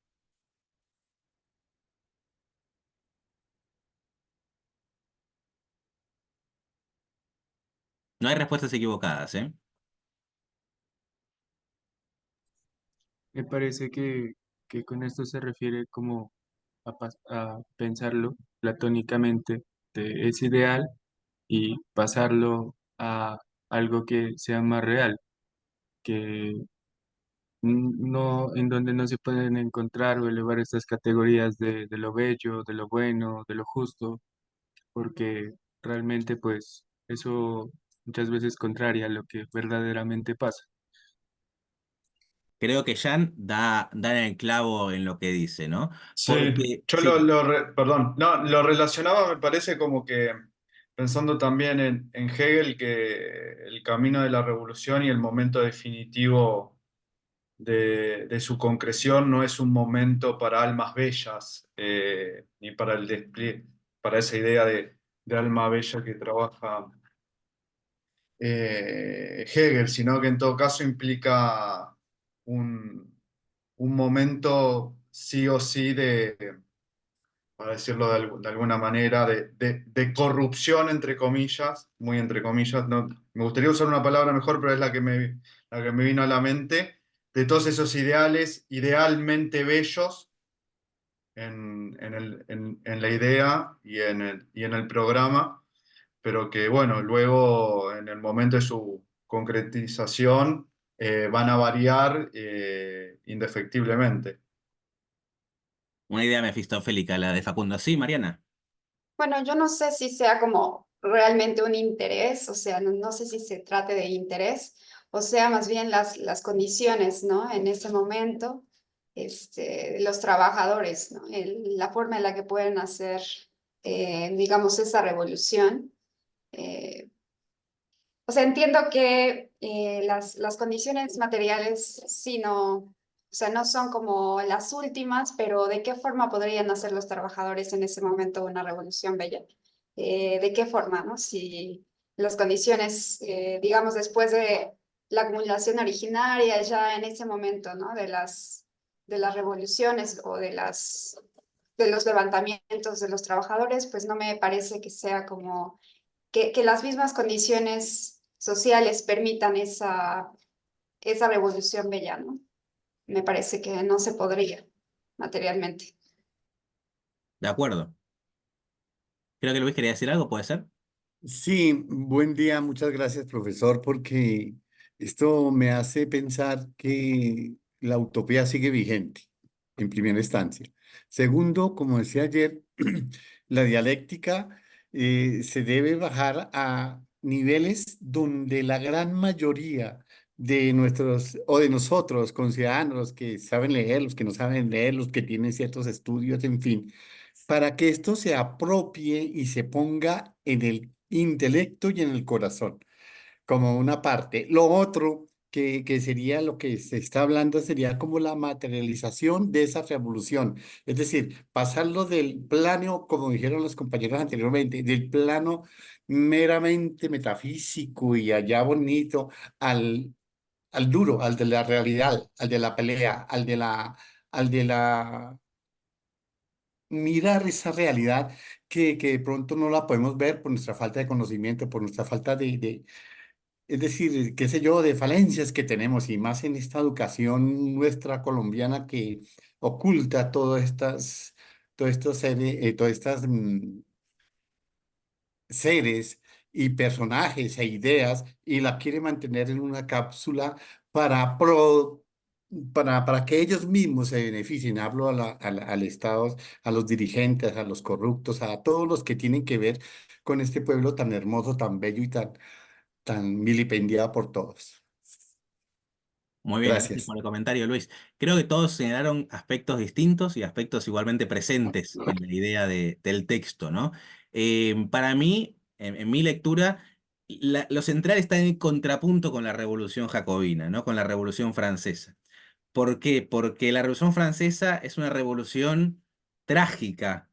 No hay respuestas equivocadas, ¿eh? Me parece que con esto se refiere como a pensarlo platónicamente de ese ideal y pasarlo a algo que sea más real, que no, en donde no se pueden encontrar o elevar estas categorías de lo bello, de lo bueno, de lo justo, porque realmente pues eso muchas veces contraria a lo que verdaderamente pasa. Creo que Jan da en el clavo en lo que dice, ¿no? Sí, Porque, yo sí, perdón, no, lo relacionaba, me parece como que pensando también en Hegel, que el camino de la revolución y el momento definitivo de su concreción no es un momento para almas bellas, ni para el despliegue, para esa idea de alma bella que trabaja Hegel, sino que en todo caso implica un momento sí o sí para decirlo de alguna manera, de corrupción, entre comillas, muy entre comillas. No, me gustaría usar una palabra mejor, pero es la que me vino a la mente, de todos esos ideales idealmente bellos en la idea y en el programa, pero que, bueno, luego en el momento de su concretización van a variar indefectiblemente. una idea mefistofélica, la de Facundo. Sí, Mariana. Bueno, yo no sé si sea como realmente un interés, o sea, no sé si se trate de interés, o sea, más bien las condiciones, ¿no? En ese momento, los trabajadores, ¿no? La forma en la que pueden hacer, digamos, esa revolución. Eh, o sea, entiendo que las condiciones materiales sí no, o sea, no son como las últimas, pero ¿de qué forma podrían hacer los trabajadores en ese momento una revolución bella? ¿De qué forma, no? Si las condiciones, digamos, después de la acumulación originaria, ya en ese momento, ¿no? De las revoluciones o de los levantamientos de los trabajadores, pues no me parece que sea como que las mismas condiciones sociales permitan esa revolución bella, ¿no? Me parece que no se podría materialmente. De acuerdo. Creo que Luis quería decir algo, ¿puede ser? Sí, buen día, muchas gracias, profesor, porque esto me hace pensar que la utopía sigue vigente, en primera instancia. Segundo, como decía ayer, la dialéctica se debe bajar a niveles donde la gran mayoría de nuestros o de nosotros, conciudadanos, los que saben leer, los que no saben leer, los que tienen ciertos estudios, en fin, para que esto se apropie y se ponga en el intelecto y en el corazón, como una parte. Lo otro, que sería lo que se está hablando, sería como la materialización de esa revolución. Es decir, pasarlo del plano, como dijeron los compañeros anteriormente, del plano meramente metafísico y allá bonito al duro, al de la realidad, al de la pelea, al de la mirar esa realidad que de pronto no la podemos ver por nuestra falta de conocimiento, por nuestra falta es decir, qué sé yo, de falencias que tenemos y más en esta educación nuestra colombiana que oculta todos estos todas estas seres y personajes e ideas y la quiere mantener en una cápsula para, pro- para que ellos mismos se beneficien. Hablo al Estado, a los dirigentes, a los corruptos, a todos los que tienen que ver con este pueblo tan hermoso, tan bello y tan vilipendiado por todos. Muy bien, gracias Gracias. por el comentario, Luis. Creo que todos señalaron aspectos distintos y aspectos igualmente presentes en la idea del texto, ¿no? Para mí, en mi lectura, lo central está en contrapunto con la Revolución Jacobina, ¿no? Con la Revolución Francesa. ¿Por qué? Porque la Revolución Francesa es una revolución trágica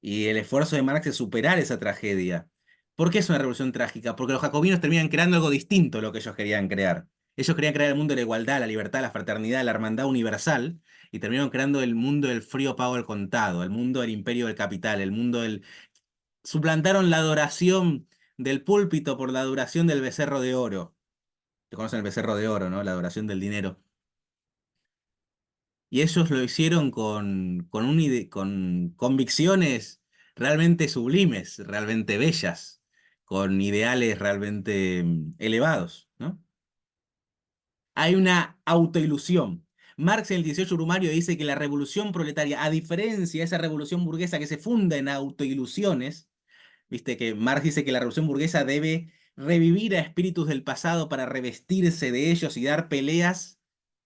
y el esfuerzo de Marx es superar esa tragedia. ¿Por qué es una revolución trágica? Porque los jacobinos terminan creando algo distinto a lo que ellos querían crear. Ellos querían crear el mundo de la igualdad, la libertad, la fraternidad, la hermandad universal, y terminaron creando el mundo del frío pago al contado, el mundo del imperio del capital, el mundo del... Suplantaron la adoración del púlpito por la adoración del becerro de oro. ¿Te conocen el becerro de oro, no? La adoración del dinero. Y ellos lo hicieron con convicciones realmente sublimes, realmente bellas, con ideales realmente elevados, ¿no? Hay una autoilusión. Marx en el 18 Brumario dice que la revolución proletaria, a diferencia de esa revolución burguesa que se funda en autoilusiones, viste que Marx dice que la revolución burguesa debe revivir a espíritus del pasado para revestirse de ellos y dar peleas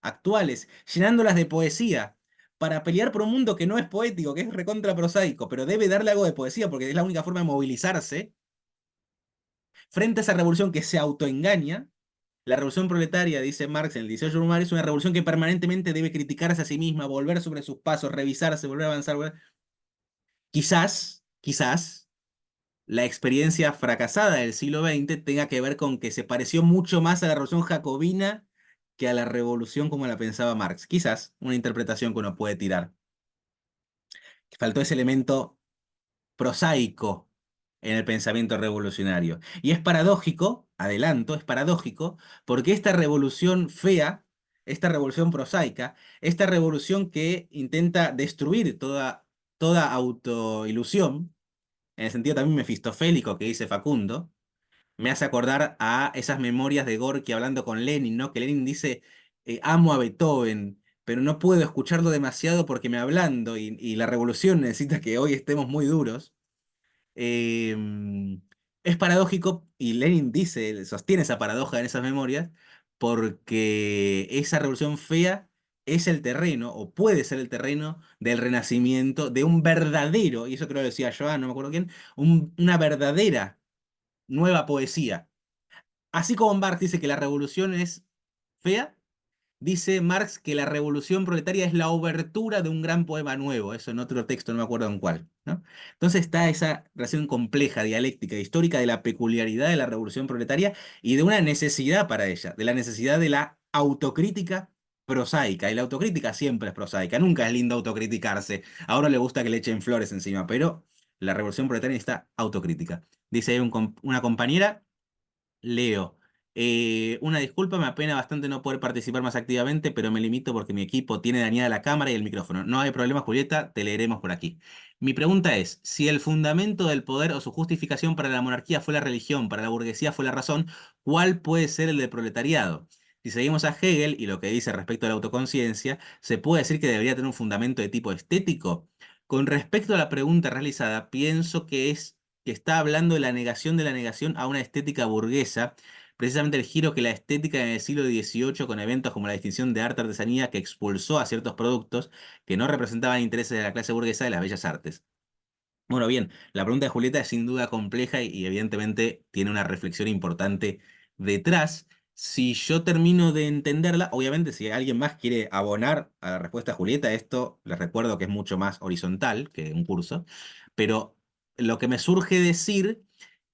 actuales, llenándolas de poesía, para pelear por un mundo que no es poético, que es recontra prosaico, pero debe darle algo de poesía porque es la única forma de movilizarse frente a esa revolución que se autoengaña. La revolución proletaria, dice Marx en el 18 de Brumario, es una revolución que permanentemente debe criticarse a sí misma, volver sobre sus pasos, revisarse, volver a avanzar. Quizás, la experiencia fracasada del siglo XX tenga que ver con que se pareció mucho más a la revolución jacobina que a la revolución como la pensaba Marx. Quizás una interpretación que uno puede tirar. Faltó ese elemento prosaico en el pensamiento revolucionario. Y es paradójico, adelanto, es paradójico, porque esta revolución fea, esta revolución prosaica, esta revolución que intenta destruir toda autoilusión, en el sentido también mefistofélico que dice Facundo, me hace acordar a esas memorias de Gorky hablando con Lenin, ¿no? Que Lenin dice, amo a Beethoven, pero no puedo escucharlo demasiado porque me ablando y la revolución necesita que hoy estemos muy duros. Es paradójico, y Lenin dice, sostiene esa paradoja en esas memorias, porque esa revolución fea es el terreno, o puede ser el terreno, del renacimiento de un verdadero, y eso creo que lo decía Joan, no me acuerdo quién, una verdadera nueva poesía. Así como Marx dice que la revolución es fea, dice Marx que la revolución proletaria es la obertura de un gran poema nuevo, eso en otro texto, no me acuerdo en cuál, ¿no? Entonces está esa relación compleja, dialéctica, histórica de la peculiaridad de la revolución proletaria y de una necesidad para ella, de la necesidad de la autocrítica prosaica. Y la autocrítica siempre es prosaica, nunca es lindo autocriticarse. A uno le gusta que le echen flores encima, pero la revolución proletaria está autocrítica. Dice ahí una compañera. Leo, una disculpa, me apena bastante no poder participar más activamente, pero me limito porque mi equipo tiene dañada la cámara y el micrófono. No hay problema, Julieta, te leeremos por aquí. Mi pregunta es, si el fundamento del poder o su justificación para la monarquía fue la religión, para la burguesía fue la razón, ¿cuál puede ser el del proletariado? Si seguimos a Hegel y lo que dice respecto a la autoconciencia, ¿se puede decir que debería tener un fundamento de tipo estético? Con respecto a la pregunta realizada, pienso que está hablando de la negación a una estética burguesa, precisamente el giro que la estética en el siglo XVIII, con eventos como la distinción de arte-artesanía que expulsó a ciertos productos que no representaban intereses de la clase burguesa de las bellas artes. Bueno, bien, la pregunta de Julieta es sin duda compleja y evidentemente tiene una reflexión importante detrás. si yo termino de entenderla, obviamente si alguien más quiere abonar a la respuesta a Julieta, esto les recuerdo que es mucho más horizontal que un curso, pero lo que me surge decir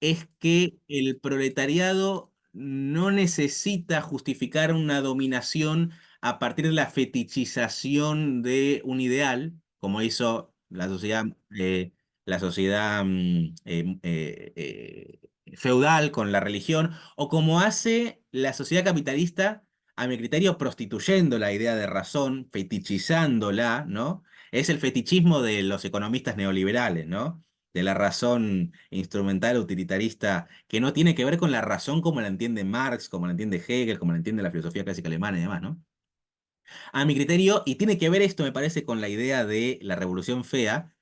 es que el proletariado no necesita justificar una dominación a partir de la fetichización de un ideal, como hizo la sociedad feudal con la religión, o como hace la sociedad capitalista, a mi criterio, prostituyendo la idea de razón, fetichizándola, ¿no? Es el fetichismo de los economistas neoliberales, ¿no? De la razón instrumental utilitarista, que no tiene que ver con la razón como la entiende Marx, como la entiende Hegel, como la entiende la filosofía clásica alemana y demás, ¿no? A mi criterio, y tiene que ver esto, me parece, con la idea de la revolución fea,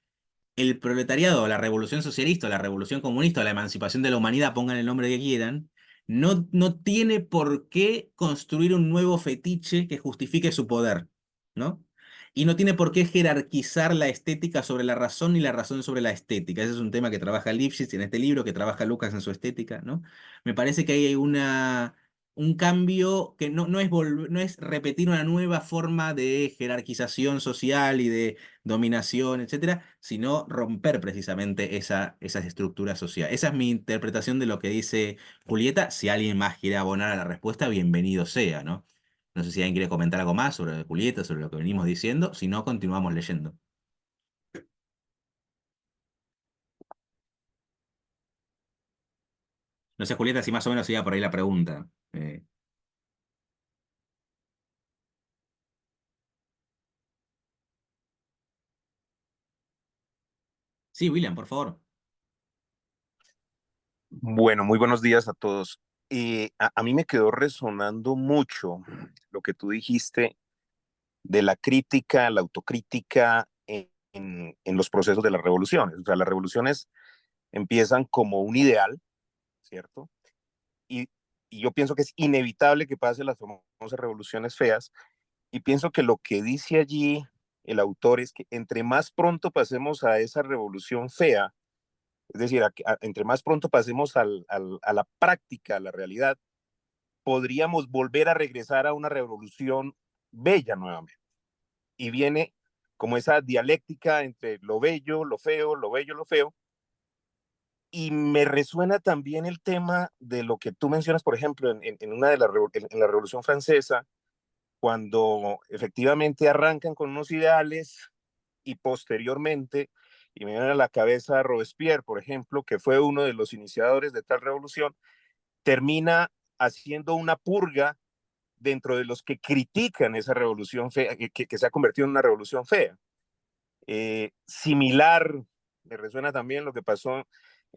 el proletariado, la revolución socialista, la revolución comunista, la emancipación de la humanidad, pongan el nombre que quieran, no tiene por qué construir un nuevo fetiche que justifique su poder, ¿no? Y no tiene por qué jerarquizar la estética sobre la razón ni la razón sobre la estética. Ese es un tema que trabaja Lipschitz en este libro, que trabaja Lucas en su estética, ¿no? Me parece que ahí hay un cambio que no es repetir una nueva forma de jerarquización social y de dominación, etcétera, sino romper precisamente esas estructuras sociales. Esa es mi interpretación de lo que dice Julieta. Si alguien más quiere abonar a la respuesta, bienvenido sea, ¿no? No sé si alguien quiere comentar algo más sobre Julieta, sobre lo que venimos diciendo. Si no, continuamos leyendo. No sé, Julieta, si más o menos iba por ahí la pregunta. Sí, William, por favor. Bueno, muy buenos días a todos. A mí me quedó resonando mucho lo que tú dijiste de la crítica, la autocrítica en los procesos de las revoluciones. O sea, las revoluciones empiezan como un ideal, ¿cierto? Y, y yo pienso que es inevitable que pasen las famosas revoluciones feas. Y pienso que lo que dice allí el autor es que entre más pronto pasemos a esa revolución fea, es decir, entre más pronto pasemos a la práctica, a la realidad, podríamos volver a regresar a una revolución bella nuevamente. Y viene como esa dialéctica entre lo bello, lo feo, lo bello, lo feo. Y me resuena también el tema de lo que tú mencionas, por ejemplo, en una de en la Revolución Francesa, cuando efectivamente arrancan con unos ideales y posteriormente, y me viene a la cabeza Robespierre, por ejemplo, que fue uno de los iniciadores de tal revolución, termina haciendo una purga dentro de los que critican esa revolución fea, que se ha convertido en una revolución fea. Similar, me resuena también lo que pasó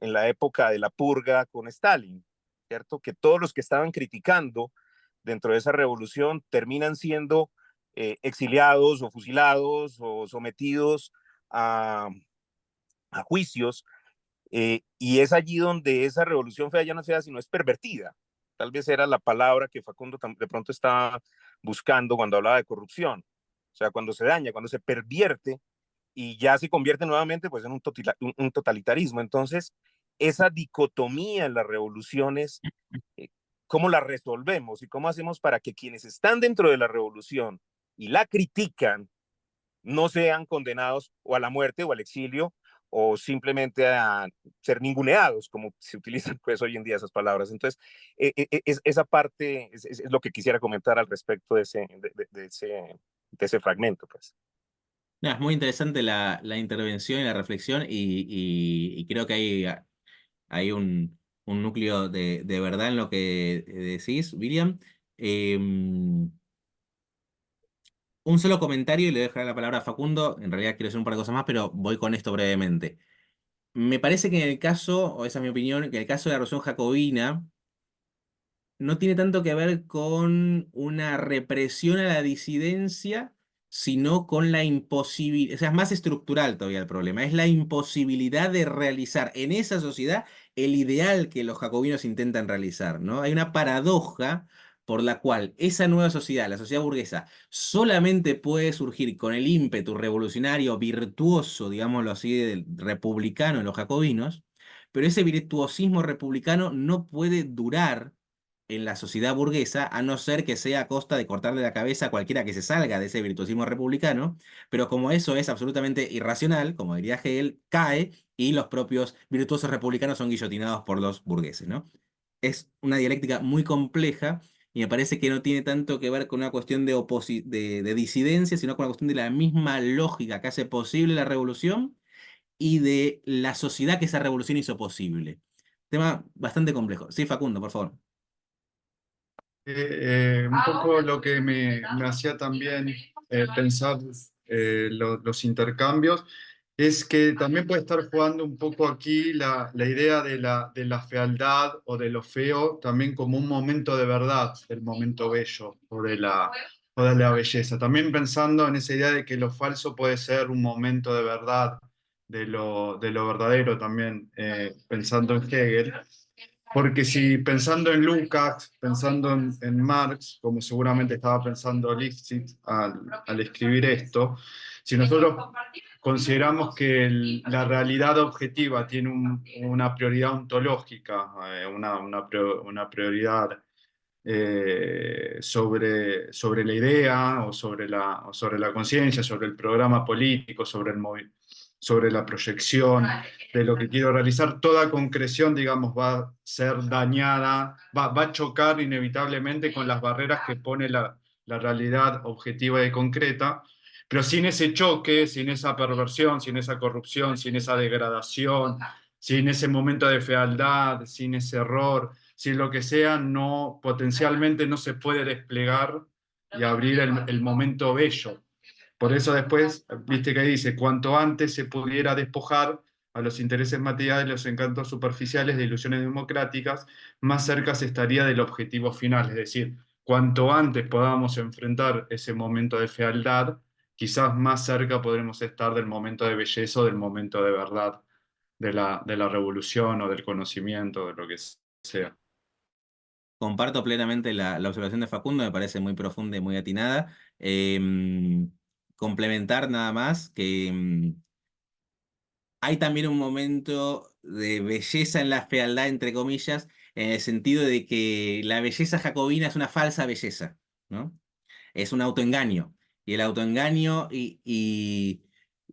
en la época de la purga con Stalin, ¿cierto? Que todos los que estaban criticando dentro de esa revolución terminan siendo exiliados o fusilados o sometidos a juicios, y es allí donde esa revolución fea ya no es fea, sino es pervertida. Tal vez era la palabra que Facundo de pronto estaba buscando cuando hablaba de corrupción. O sea, cuando se daña, cuando se pervierte y ya se convierte nuevamente pues, en un totalitarismo. Entonces, esa dicotomía en las revoluciones, ¿cómo la resolvemos y cómo hacemos para que quienes están dentro de la revolución y la critican no sean condenados o a la muerte o al exilio o simplemente a ser ninguneados, como se utilizan pues hoy en día esas palabras? Entonces, esa parte es lo que quisiera comentar al respecto de ese fragmento, pues. No, es muy interesante la intervención y la reflexión y creo que hay un núcleo de verdad en lo que decís, William. Un solo comentario y le dejaré la palabra a Facundo. En realidad quiero decir un par de cosas más, pero voy con esto brevemente. Me parece que en el caso, o esa es mi opinión, que en el caso de la Revolución Jacobina no tiene tanto que ver con una represión a la disidencia, sino con la imposibilidad, o sea, es más estructural todavía el problema, es la imposibilidad de realizar en esa sociedad el ideal que los jacobinos intentan realizar, ¿no? Hay una paradoja por la cual esa nueva sociedad, la sociedad burguesa, solamente puede surgir con el ímpetu revolucionario virtuoso, digámoslo así, republicano en los jacobinos, pero ese virtuosismo republicano no puede durar en la sociedad burguesa, a no ser que sea a costa de cortarle la cabeza a cualquiera que se salga de ese virtuosismo republicano, pero como eso es absolutamente irracional, como diría Hegel, cae y los propios virtuosos republicanos son guillotinados por los burgueses, ¿no? Es una dialéctica muy compleja y me parece que no tiene tanto que ver con una cuestión de disidencia, sino con una cuestión de la misma lógica que hace posible la revolución y de la sociedad que esa revolución hizo posible. Tema bastante complejo. Sí, Facundo, por favor. Un poco lo que me hacía también pensar los intercambios es que también puede estar jugando un poco aquí la idea de la fealdad o de lo feo también como un momento de verdad, del momento bello o de la belleza. También pensando en esa idea de que lo falso puede ser un momento de verdad, de lo verdadero también, pensando en Hegel. Porque si pensando en Lukács, pensando en Marx, como seguramente estaba pensando Lipschitz al escribir esto, si nosotros consideramos que la realidad objetiva tiene una prioridad ontológica, una prioridad sobre la idea o sobre la conciencia, sobre el programa político, sobre la proyección de lo que quiero realizar, toda concreción, digamos, va a ser dañada, va a chocar inevitablemente con las barreras que pone la realidad objetiva y concreta, pero sin ese choque, sin esa perversión, sin esa corrupción, sin esa degradación, sin ese momento de fealdad, sin ese error, sin lo que sea, no, potencialmente no se puede desplegar y abrir el momento bello. Por eso después, viste que dice, cuanto antes se pudiera despojar a los intereses materiales, los encantos superficiales de ilusiones democráticas, más cerca se estaría del objetivo final. Es decir, cuanto antes podamos enfrentar ese momento de fealdad, quizás más cerca podremos estar del momento de belleza o del momento de verdad, de la revolución o del conocimiento, de lo que sea. Comparto plenamente la observación de Facundo, me parece muy profunda y muy atinada. Complementar nada más que hay también un momento de belleza en la fealdad, entre comillas, en el sentido de que la belleza jacobina es una falsa belleza, ¿no? Es un autoengaño. Y el autoengaño y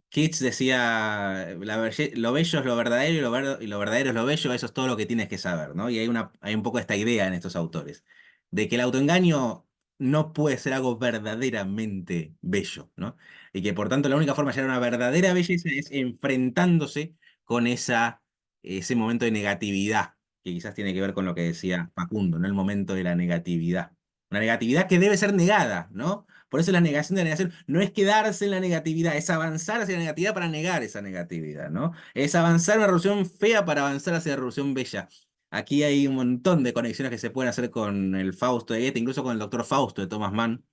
Keats decía, lo bello es lo verdadero y lo verdadero es lo bello, eso es todo lo que tienes que saber, ¿no? Y hay un poco esta idea en estos autores, de que el autoengaño no puede ser algo verdaderamente bello, ¿no? Y que por tanto la única forma de llegar a una verdadera belleza es enfrentándose con ese momento de negatividad, que quizás tiene que ver con lo que decía Facundo, ¿no? El momento de la negatividad. Una negatividad que debe ser negada, ¿no? Por eso la negación de la negación no es quedarse en la negatividad, es avanzar hacia la negatividad para negar esa negatividad, ¿no? Es avanzar una revolución fea para avanzar hacia la revolución bella. Aquí hay un montón de conexiones que se pueden hacer con el Fausto de Goethe, incluso con el Doctor Fausto de Thomas Mann.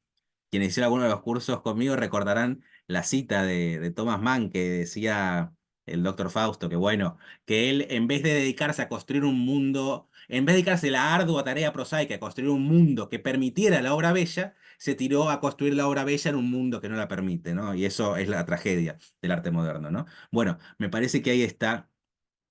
Quienes hicieron alguno de los cursos conmigo recordarán la cita de Thomas Mann que decía el Doctor Fausto, que bueno, que él en vez de dedicarse a construir un mundo, en vez de dedicarse a la ardua tarea prosaica, a construir un mundo que permitiera la obra bella, se tiró a construir la obra bella en un mundo que no la permite, ¿no? Y eso es la tragedia del arte moderno, ¿no? Bueno, me parece que ahí está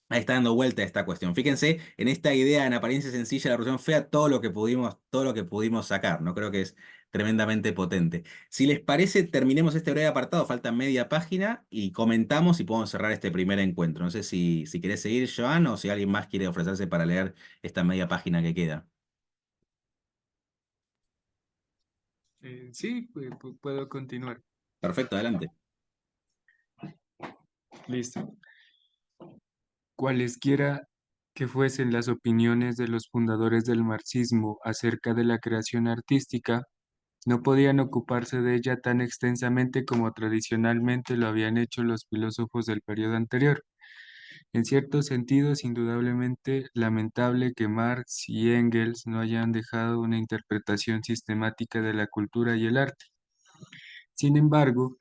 dando vuelta esta cuestión. Fíjense en esta idea en apariencia sencilla de la revolución fea, todo lo que pudimos sacar, ¿no? Creo que es tremendamente potente. Si les parece, terminemos este breve apartado, falta media página, y comentamos y podemos cerrar este primer encuentro. No sé si querés seguir, Joan, o si alguien más quiere ofrecerse para leer esta media página que queda. Sí, puedo continuar. Perfecto, adelante. Listo. Cualesquiera que fuesen las opiniones de los fundadores del marxismo acerca de la creación artística, no podían ocuparse de ella tan extensamente como tradicionalmente lo habían hecho los filósofos del periodo anterior. En cierto sentido, es indudablemente lamentable que Marx y Engels no hayan dejado una interpretación sistemática de la cultura y el arte. Sin embargo,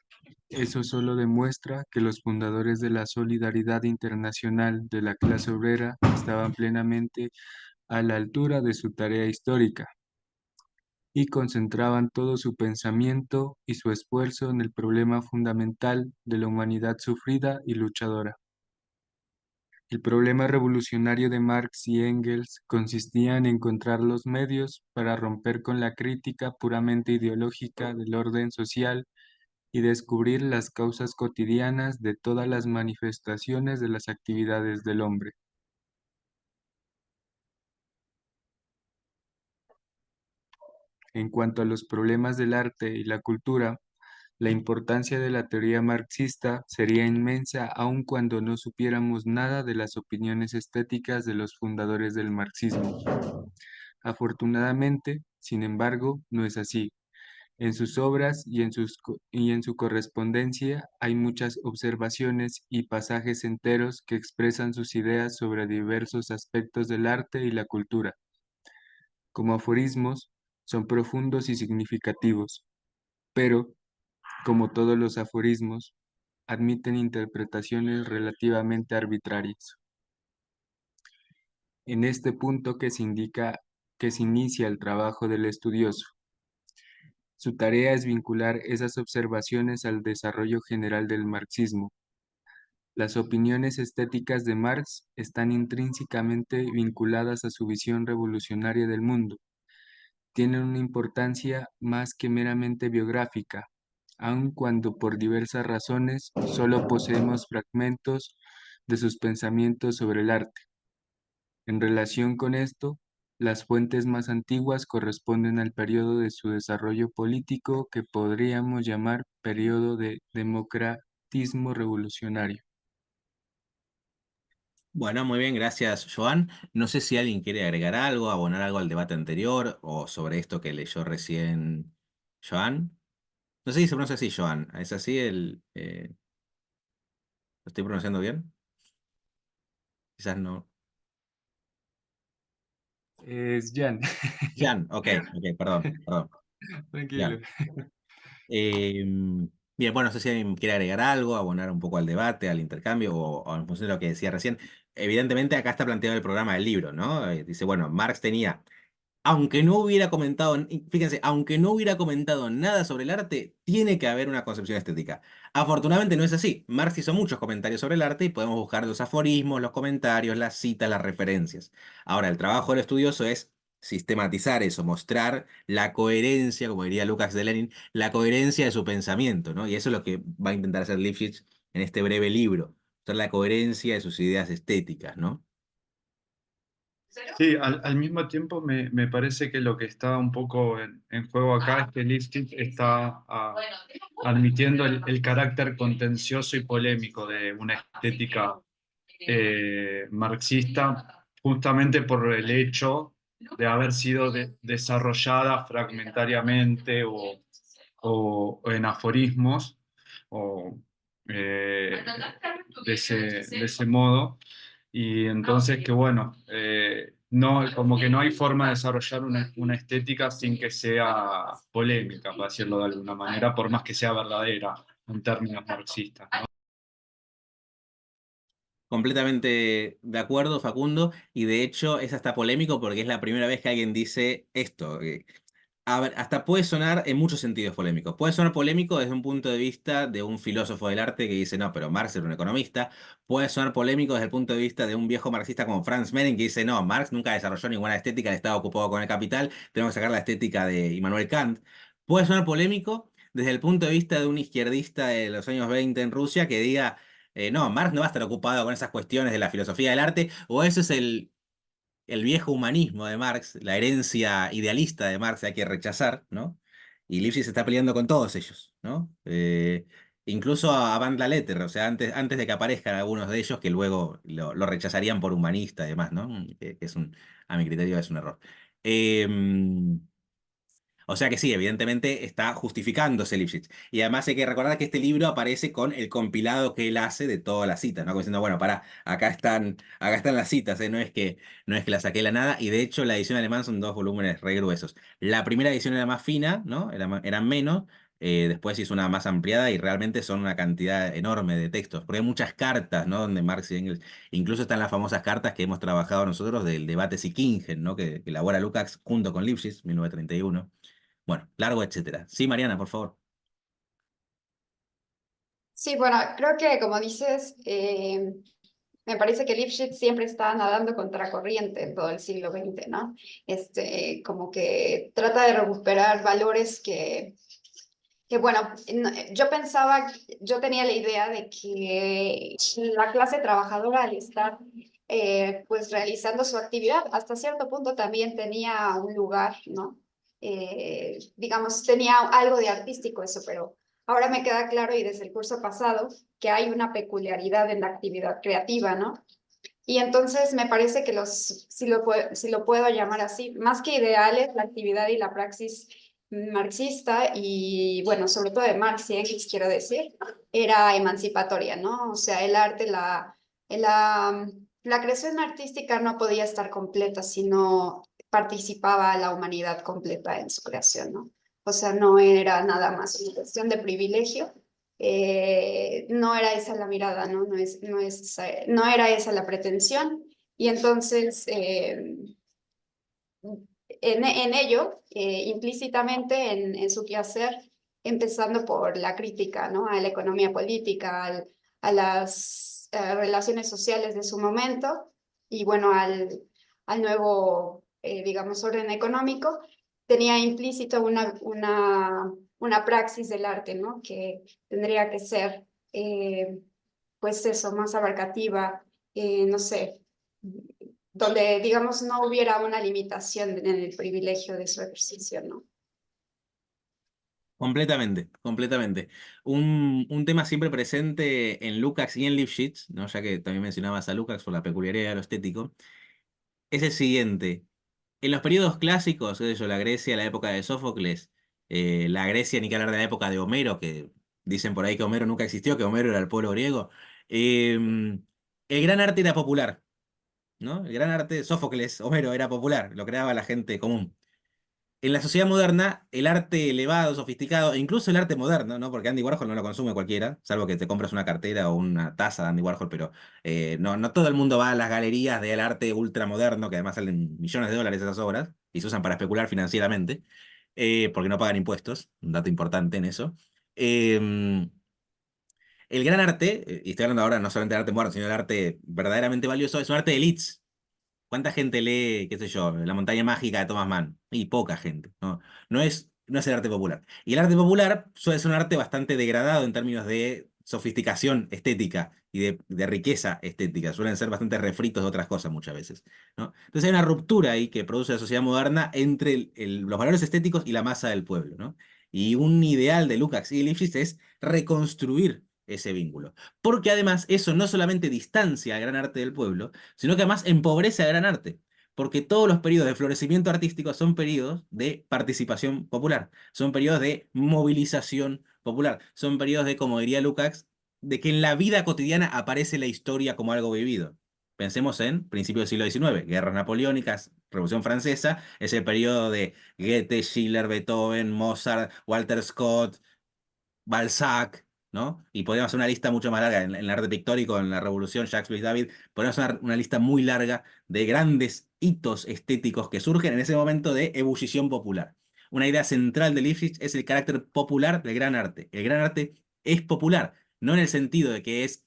eso solo demuestra que los fundadores de la solidaridad internacional de la clase obrera estaban plenamente a la altura de su tarea histórica y concentraban todo su pensamiento y su esfuerzo en el problema fundamental de la humanidad sufrida y luchadora. El problema revolucionario de Marx y Engels consistía en encontrar los medios para romper con la crítica puramente ideológica del orden social y descubrir las causas cotidianas de todas las manifestaciones de las actividades del hombre. En cuanto a los problemas del arte y la cultura, la importancia de la teoría marxista sería inmensa aun cuando no supiéramos nada de las opiniones estéticas de los fundadores del marxismo. Afortunadamente, sin embargo, no es así. En sus obras y en su correspondencia hay muchas observaciones y pasajes enteros que expresan sus ideas sobre diversos aspectos del arte y la cultura. Como aforismos, son profundos y significativos, pero, como todos los aforismos, admiten interpretaciones relativamente arbitrarias. En este punto que se inicia el trabajo del estudioso. Su tarea es vincular esas observaciones al desarrollo general del marxismo. Las opiniones estéticas de Marx están intrínsecamente vinculadas a su visión revolucionaria del mundo. Tienen una importancia más que meramente biográfica, aun cuando por diversas razones solo poseemos fragmentos de sus pensamientos sobre el arte. En relación con esto, las fuentes más antiguas corresponden al periodo de su desarrollo político que podríamos llamar periodo de democratismo revolucionario. Bueno, muy bien, gracias, Joan. No sé si alguien quiere agregar algo, abonar algo al debate anterior o sobre esto que leyó recién Joan. No sé si se pronuncia así, Joan. ¿Es así lo estoy pronunciando bien? Quizás no. Es Jan. Jan, ok, perdón, perdón. Tranquilo. Jan. Eh, bien, bueno, no sé si alguien quiere agregar algo, abonar un poco al debate, al intercambio, o en función de lo que decía recién. Evidentemente acá está planteado el programa del libro, ¿no? Dice, bueno, Marx tenía, aunque no hubiera comentado, fíjense, aunque no hubiera comentado nada sobre el arte, tiene que haber una concepción estética. Afortunadamente no es así. Marx hizo muchos comentarios sobre el arte y podemos buscar los aforismos, los comentarios, las citas, las referencias. Ahora, el trabajo del estudioso es sistematizar eso, mostrar la coherencia, como diría Lucas de Lenin, la coherencia de su pensamiento, ¿no? Y eso es lo que va a intentar hacer Lifshitz en este breve libro, mostrar la coherencia de sus ideas estéticas, ¿no? Sí, al mismo tiempo me parece que lo que está un poco en juego acá es que Lifshitz está admitiendo el carácter contencioso y polémico de una estética marxista, justamente por el hecho de haber sido desarrollada fragmentariamente o en aforismos o de ese modo. Y entonces que bueno, no, como que no hay forma de desarrollar una estética sin que sea polémica, para decirlo de alguna manera, por más que sea verdadera en términos marxistas, ¿no? Completamente de acuerdo, Facundo, y de hecho es hasta polémico porque es la primera vez que alguien dice esto. A ver, hasta puede sonar en muchos sentidos polémico. Puede sonar polémico desde un punto de vista de un filósofo del arte que dice, no, pero Marx era un economista. Puede sonar polémico desde el punto de vista de un viejo marxista como Franz Menem que dice, no, Marx nunca desarrolló ninguna estética, él estaba ocupado con el capital, tenemos que sacar la estética de Immanuel Kant. Puede sonar polémico desde el punto de vista de un izquierdista de los años 20 en Rusia que diga, no, Marx no va a estar ocupado con esas cuestiones de la filosofía del arte, o ese es el viejo humanismo de Marx, la herencia idealista de Marx hay que rechazar, ¿no? Y Lipschitz se está peleando con todos ellos, ¿no? Incluso a Van la Letter, o sea, antes de que aparezcan algunos de ellos que luego lo rechazarían por humanista y demás, ¿no? Que es a mi criterio es un error. Eh, o sea que sí, evidentemente está justificándose Lipschitz. Y además hay que recordar que este libro aparece con el compilado que él hace de todas las citas, ¿no? Como diciendo, bueno, pará, acá están las citas, ¿eh? No es que las saqué de la nada. Y de hecho la edición alemana son dos volúmenes re gruesos. La primera edición era más fina, ¿no? Eran menos. Después hizo una más ampliada y realmente son una cantidad enorme de textos. Porque hay muchas cartas, ¿no? Donde Marx y Engels, incluso están las famosas cartas que hemos trabajado nosotros del debate Sickingen, ¿no? Que elabora Lukács junto con Lipschitz, 1931. Bueno, largo, etcétera. Sí, Mariana, por favor. Sí, bueno, creo que como dices, me parece que Lipschitz siempre está nadando contracorriente en todo el siglo XX, ¿no? Como que trata de recuperar valores que bueno, yo pensaba, yo tenía la idea de que la clase trabajadora al estar pues realizando su actividad, hasta cierto punto también tenía un lugar, ¿no? Digamos, tenía algo de artístico eso, pero ahora me queda claro y desde el curso pasado que hay una peculiaridad en la actividad creativa, ¿no? Y entonces me parece que si lo puedo llamar así, más que ideales, la actividad y la praxis marxista y, bueno, sobre todo de Marx y Engels, quiero decir, era emancipatoria, ¿no? O sea, el arte, la creación artística no podía estar completa si no participaba la humanidad completa en su creación, ¿no? O sea, no era nada más una cuestión de privilegio, no era esa la mirada, ¿no? No era esa la pretensión. Y entonces, en ello, implícitamente en su quehacer, empezando por la crítica, ¿no? A la economía política, a las relaciones sociales de su momento y bueno, al nuevo, digamos, orden económico, tenía implícito una praxis del arte, ¿no? Que tendría que ser, pues eso, más abarcativa, no sé, donde, digamos, no hubiera una limitación en el privilegio de su ejercicio, ¿no? Completamente, completamente. Un tema siempre presente en Lukács y en Lipschitz, ¿no? Ya que también mencionabas a Lukács por la peculiaridad de lo estético, es el siguiente. En los periodos clásicos, qué sé yo, la Grecia, la época de Sófocles, la Grecia, ni que hablar de la época de Homero, que dicen por ahí que Homero nunca existió, que Homero era el pueblo griego, el gran arte era popular, ¿no? El gran arte, Sófocles, Homero, era popular, lo creaba la gente común. En la sociedad moderna, el arte elevado, sofisticado, e incluso el arte moderno, ¿no? Porque Andy Warhol no lo consume cualquiera, salvo que te compras una cartera o una taza de Andy Warhol, pero no todo el mundo va a las galerías del arte ultramoderno, que además salen millones de dólares esas obras, y se usan para especular financieramente, porque no pagan impuestos, un dato importante en eso. Eh, el gran arte, y estoy hablando ahora no solamente del arte moderno, sino del arte verdaderamente valioso, es un arte de elites. ¿Cuánta gente lee, qué sé yo, La montaña mágica de Thomas Mann? Y poca gente, ¿no? No es el arte popular. Y el arte popular suele ser un arte bastante degradado en términos de sofisticación estética y de riqueza estética. Suelen ser bastante refritos de otras cosas muchas veces, ¿no? Entonces hay una ruptura ahí que produce la sociedad moderna entre los valores estéticos y la masa del pueblo, ¿no? Y un ideal de Lukács y de Lipschitz es reconstruir ese vínculo. Porque además eso no solamente distancia al gran arte del pueblo, sino que además empobrece al gran arte, porque todos los periodos de florecimiento artístico son periodos de participación popular, son periodos de movilización popular, son periodos de, como diría Lukács, de que en la vida cotidiana aparece la historia como algo vivido. Pensemos en principios del siglo XIX, guerras napoleónicas, Revolución Francesa, ese periodo de Goethe, Schiller, Beethoven, Mozart, Walter Scott, Balzac, ¿no? Y podríamos hacer una lista mucho más larga en el arte pictórico, en la Revolución, Jacques Louis David, podríamos hacer una lista muy larga de grandes hitos estéticos que surgen en ese momento de ebullición popular. Una idea central de Lipschitz es el carácter popular del gran arte. El gran arte es popular, no en el sentido de que es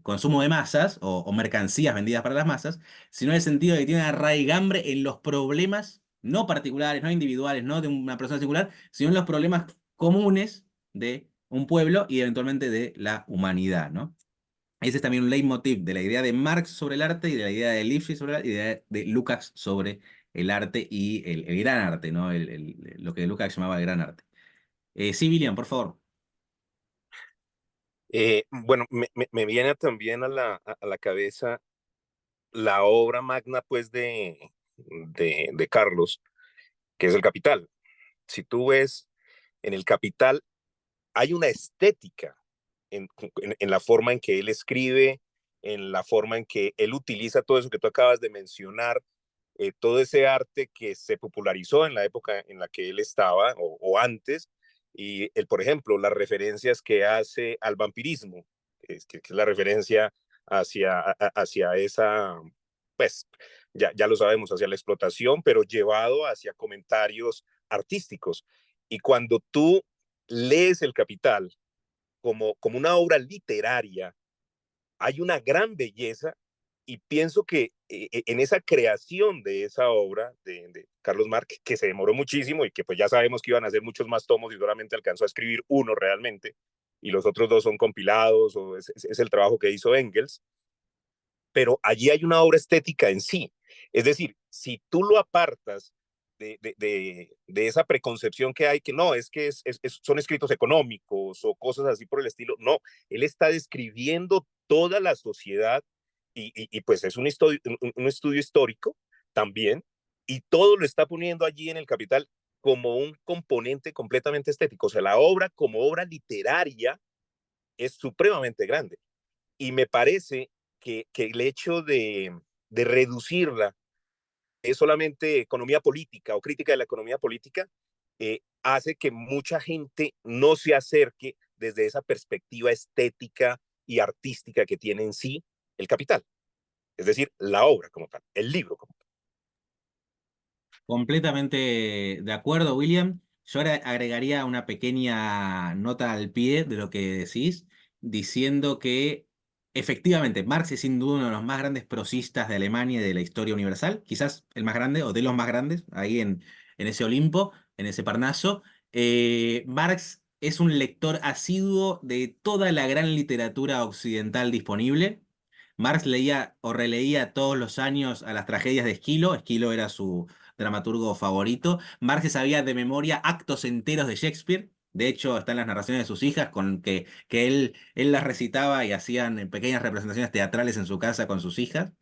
consumo de masas o mercancías vendidas para las masas, sino en el sentido de que tiene arraigambre en los problemas, no particulares, no individuales, no de una persona singular, sino en los problemas comunes de un pueblo y eventualmente de la humanidad, ¿no? Ese es también un leitmotiv de la idea de Marx sobre el arte y de la idea de Lipschitz sobre el arte y de la idea de Lukács sobre el arte y el gran arte, ¿no? Lo que Lukács llamaba el gran arte. Sí, William, por favor. Bueno, me viene también a la cabeza la obra magna, pues, de Carlos, que es El Capital. Si tú ves en El Capital, hay una estética en la forma en que él escribe, en la forma en que él utiliza todo eso que tú acabas de mencionar, todo ese arte que se popularizó en la época en la que él estaba o antes, y por ejemplo, las referencias que hace al vampirismo, que es la referencia hacia esa, pues ya lo sabemos, hacia la explotación, pero llevado hacia comentarios artísticos. Y cuando tú lees El Capital como una obra literaria, hay una gran belleza y pienso que en esa creación de esa obra de Carlos Marx, que se demoró muchísimo y que pues ya sabemos que iban a hacer muchos más tomos y solamente alcanzó a escribir uno realmente, y los otros dos son compilados, o es el trabajo que hizo Engels, pero allí hay una obra estética en sí. Es decir, si tú lo apartas de esa preconcepción que hay, que no, es que son escritos económicos o cosas así por el estilo, no, él está describiendo toda la sociedad y pues es un estudio histórico también, y todo lo está poniendo allí en el Capital como un componente completamente estético. O sea, la obra como obra literaria es supremamente grande. Y me parece que el hecho de reducirla es solamente economía política o crítica de la economía política, hace que mucha gente no se acerque desde esa perspectiva estética y artística que tiene en sí el Capital. Es decir, la obra como tal, el libro como tal. Completamente de acuerdo, William. Yo ahora agregaría una pequeña nota al pie de lo que decís, diciendo que efectivamente Marx es sin duda uno de los más grandes prosistas de Alemania y de la historia universal, quizás el más grande o de los más grandes, ahí en ese Olimpo, en ese Parnaso. Marx es un lector asiduo de toda la gran literatura occidental disponible. Marx leía o releía todos los años a las tragedias de Esquilo. Esquilo era su dramaturgo favorito. Marx sabía de memoria actos enteros de Shakespeare. De hecho, están las narraciones de sus hijas con que él las recitaba y hacían pequeñas representaciones teatrales en su casa con sus hijas.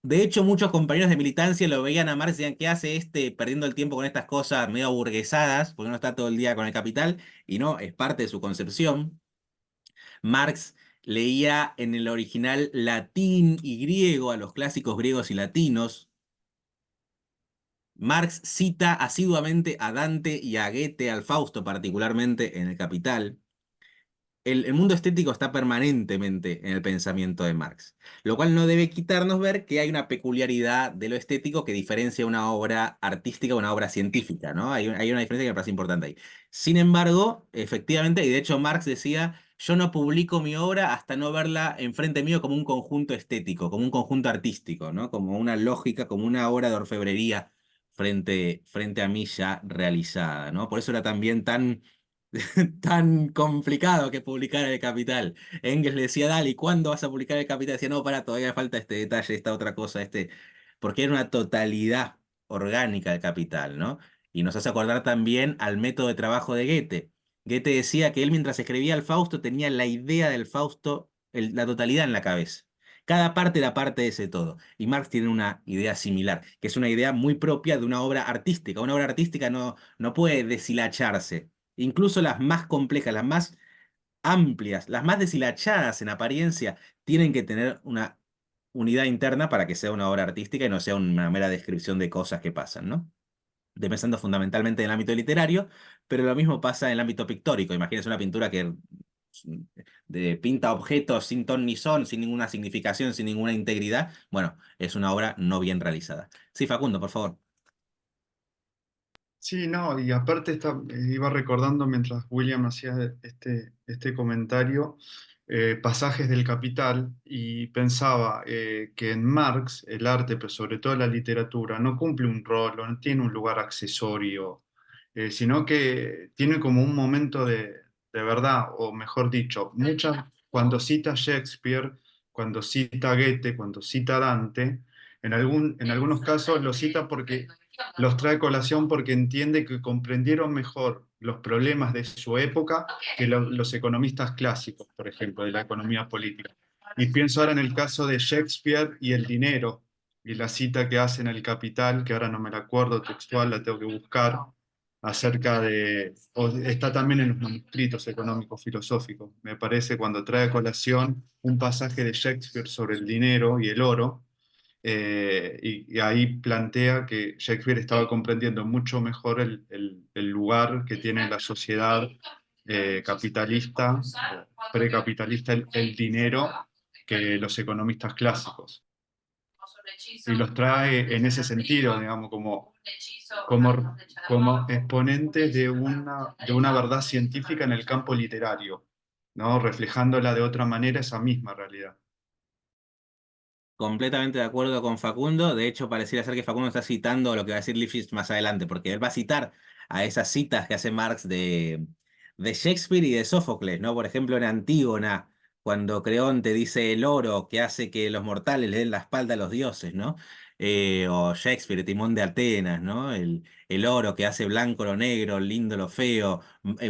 De hecho, muchos compañeros de militancia lo veían a Marx y decían, ¿qué hace este perdiendo el tiempo con estas cosas medio aburguesadas? Porque no está todo el día con el capital. Y no, es parte de su concepción. Marx leía en el original latín y griego a los clásicos griegos y latinos. Marx cita asiduamente a Dante y a Goethe, al Fausto particularmente, en el Capital. El mundo estético está permanentemente en el pensamiento de Marx, lo cual no debe quitarnos ver que hay una peculiaridad de lo estético que diferencia una obra artística de una obra científica, ¿no? Hay una diferencia que me parece importante ahí. Sin embargo, efectivamente, y de hecho Marx decía, yo no publico mi obra hasta no verla enfrente mío como un conjunto estético, como un conjunto artístico, ¿no? Como una lógica, como una obra de orfebrería frente a mí ya realizada, ¿no? Por eso era también tan complicado que publicar el Capital. Engels le decía, dale, ¿y cuándo vas a publicar el Capital? Decía, no, para, todavía falta este detalle, esta otra cosa, porque era una totalidad orgánica del Capital, ¿no? Y nos hace acordar también al método de trabajo de Goethe. Goethe decía que él mientras escribía el Fausto tenía la idea del Fausto, la totalidad en la cabeza. Cada parte era parte de ese todo. Y Marx tiene una idea similar, que es una idea muy propia de una obra artística. Una obra artística no puede deshilacharse. Incluso las más complejas, las más amplias, las más deshilachadas en apariencia, tienen que tener una unidad interna para que sea una obra artística y no sea una mera descripción de cosas que pasan, ¿no? Pensando fundamentalmente en el ámbito literario, pero lo mismo pasa en el ámbito pictórico. Imagínense una pintura que pinta objetos sin ton ni son, sin ninguna significación, sin ninguna integridad. Bueno, es una obra no bien realizada. Sí, Facundo, por favor. Sí, no, y aparte iba recordando mientras William hacía este comentario, pasajes del Capital, y pensaba que en Marx el arte, pero sobre todo la literatura, no cumple un rol, o no tiene un lugar accesorio, sino que tiene como un momento de verdad, o mejor dicho, cuando cita Shakespeare, cuando cita Goethe, cuando cita Dante, en algunos casos lo cita porque los trae a colación porque entiende que comprendieron mejor los problemas de su época que los economistas clásicos, por ejemplo, de la economía política. Y pienso ahora en el caso de Shakespeare y el dinero, y la cita que hace en El Capital, que ahora no me la acuerdo textual, la tengo que buscar, está también en los manuscritos económicos filosóficos, me parece, cuando trae a colación un pasaje de Shakespeare sobre el dinero y el oro, y ahí plantea que Shakespeare estaba comprendiendo mucho mejor el lugar que tiene en la sociedad capitalista, precapitalista, el dinero, que los economistas clásicos. Y los trae en ese sentido, digamos, como exponentes de una verdad científica en el campo literario, ¿no? Reflejándola de otra manera esa misma realidad. Completamente de acuerdo con Facundo. De hecho, pareciera ser que Facundo está citando lo que va a decir Lifshitz más adelante, porque él va a citar a esas citas que hace Marx de Shakespeare y de Sófocles, ¿no? Por ejemplo, en Antígona, cuando Creonte dice el oro que hace que los mortales le den la espalda a los dioses, ¿no? O Shakespeare, Timón de Atenas, ¿no? El oro que hace blanco lo negro, lindo lo feo,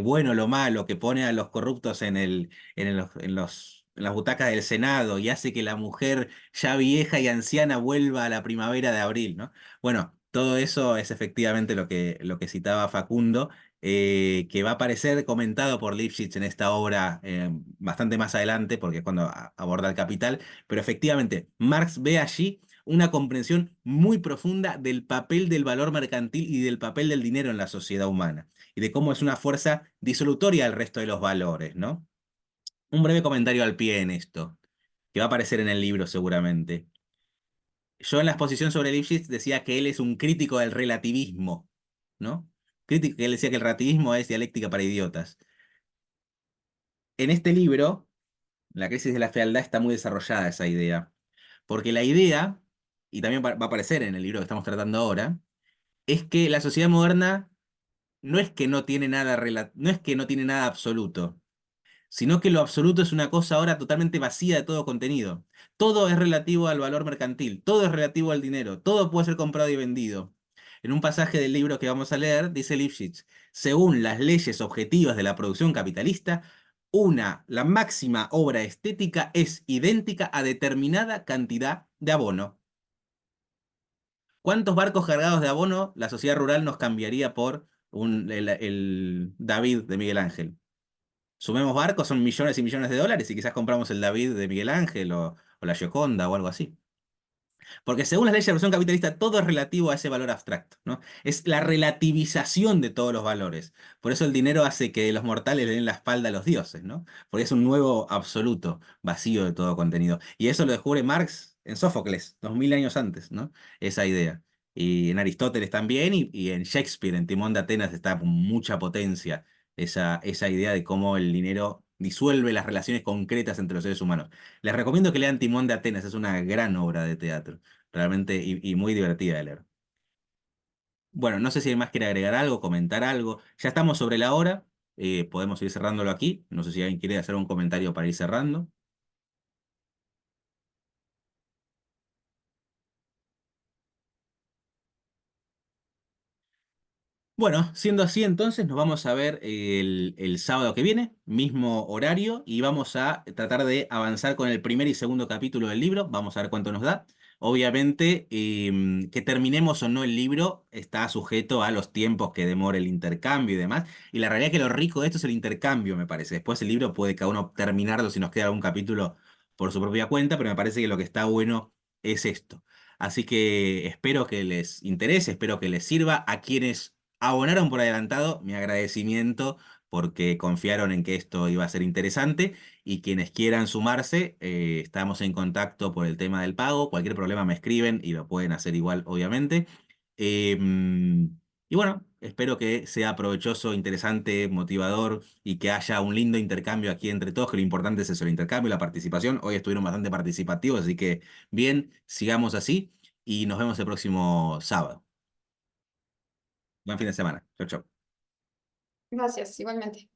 bueno lo malo, que pone a los corruptos en las butacas del Senado y hace que la mujer ya vieja y anciana vuelva a la primavera de abril, ¿no? Bueno, todo eso es efectivamente lo que citaba Facundo, que va a aparecer comentado por Lifshitz en esta obra bastante más adelante, porque es cuando aborda el capital, pero efectivamente Marx ve allí una comprensión muy profunda del papel del valor mercantil y del papel del dinero en la sociedad humana, y de cómo es una fuerza disolutoria del resto de los valores, ¿no? Un breve comentario al pie en esto, que va a aparecer en el libro seguramente. Yo en la exposición sobre Lipschitz decía que él es un crítico del relativismo, ¿no? Crítico, que él decía que el relativismo es dialéctica para idiotas. En este libro, La crisis de la fealdad, está muy desarrollada esa idea, porque la idea, y también va a aparecer en el libro que estamos tratando ahora, es que la sociedad moderna no es que no tiene nada, no es que no tiene nada absoluto, sino que lo absoluto es una cosa ahora totalmente vacía de todo contenido. Todo es relativo al valor mercantil, todo es relativo al dinero, todo puede ser comprado y vendido. En un pasaje del libro que vamos a leer, dice Lifshitz, según las leyes objetivas de la producción capitalista, la máxima obra estética es idéntica a determinada cantidad de abono. ¿Cuántos barcos cargados de abono la sociedad rural nos cambiaría por el David de Miguel Ángel? Sumemos barcos, son millones y millones de dólares y quizás compramos el David de Miguel Ángel o la Gioconda o algo así. Porque según las leyes de la evolución capitalista, todo es relativo a ese valor abstracto, ¿no? Es la relativización de todos los valores. Por eso el dinero hace que los mortales le den la espalda a los dioses, ¿no? Porque es un nuevo absoluto, vacío de todo contenido. Y eso lo descubre Marx en Sófocles, 2000 años antes, ¿no? Esa idea. Y en Aristóteles también, y en Shakespeare, en Timón de Atenas, está con mucha potencia esa idea de cómo el dinero disuelve las relaciones concretas entre los seres humanos. Les recomiendo que lean Timón de Atenas, es una gran obra de teatro, realmente, y muy divertida de leer. Bueno, no sé si alguien más quiere agregar algo, comentar algo. Ya estamos sobre la hora, podemos ir cerrándolo aquí. No sé si alguien quiere hacer un comentario para ir cerrando. Bueno, siendo así, entonces nos vamos a ver el sábado que viene, mismo horario, y vamos a tratar de avanzar con el primer y segundo capítulo del libro. Vamos a ver cuánto nos da. Obviamente, que terminemos o no el libro está sujeto a los tiempos que demore el intercambio y demás. Y la realidad es que lo rico de esto es el intercambio, me parece. Después el libro puede cada uno terminarlo si nos queda algún capítulo por su propia cuenta, pero me parece que lo que está bueno es esto. Así que espero que les interese, espero que les sirva. A quienes abonaron por adelantado, mi agradecimiento porque confiaron en que esto iba a ser interesante, y quienes quieran sumarse, estamos en contacto por el tema del pago. Cualquier problema me escriben y lo pueden hacer igual, obviamente. Y bueno, espero que sea provechoso, interesante, motivador y que haya un lindo intercambio aquí entre todos, que lo importante es eso, el intercambio y la participación. Hoy estuvieron bastante participativos, así que bien, sigamos así y nos vemos el próximo sábado. Buen fin de semana. Chau, chau. Gracias, igualmente.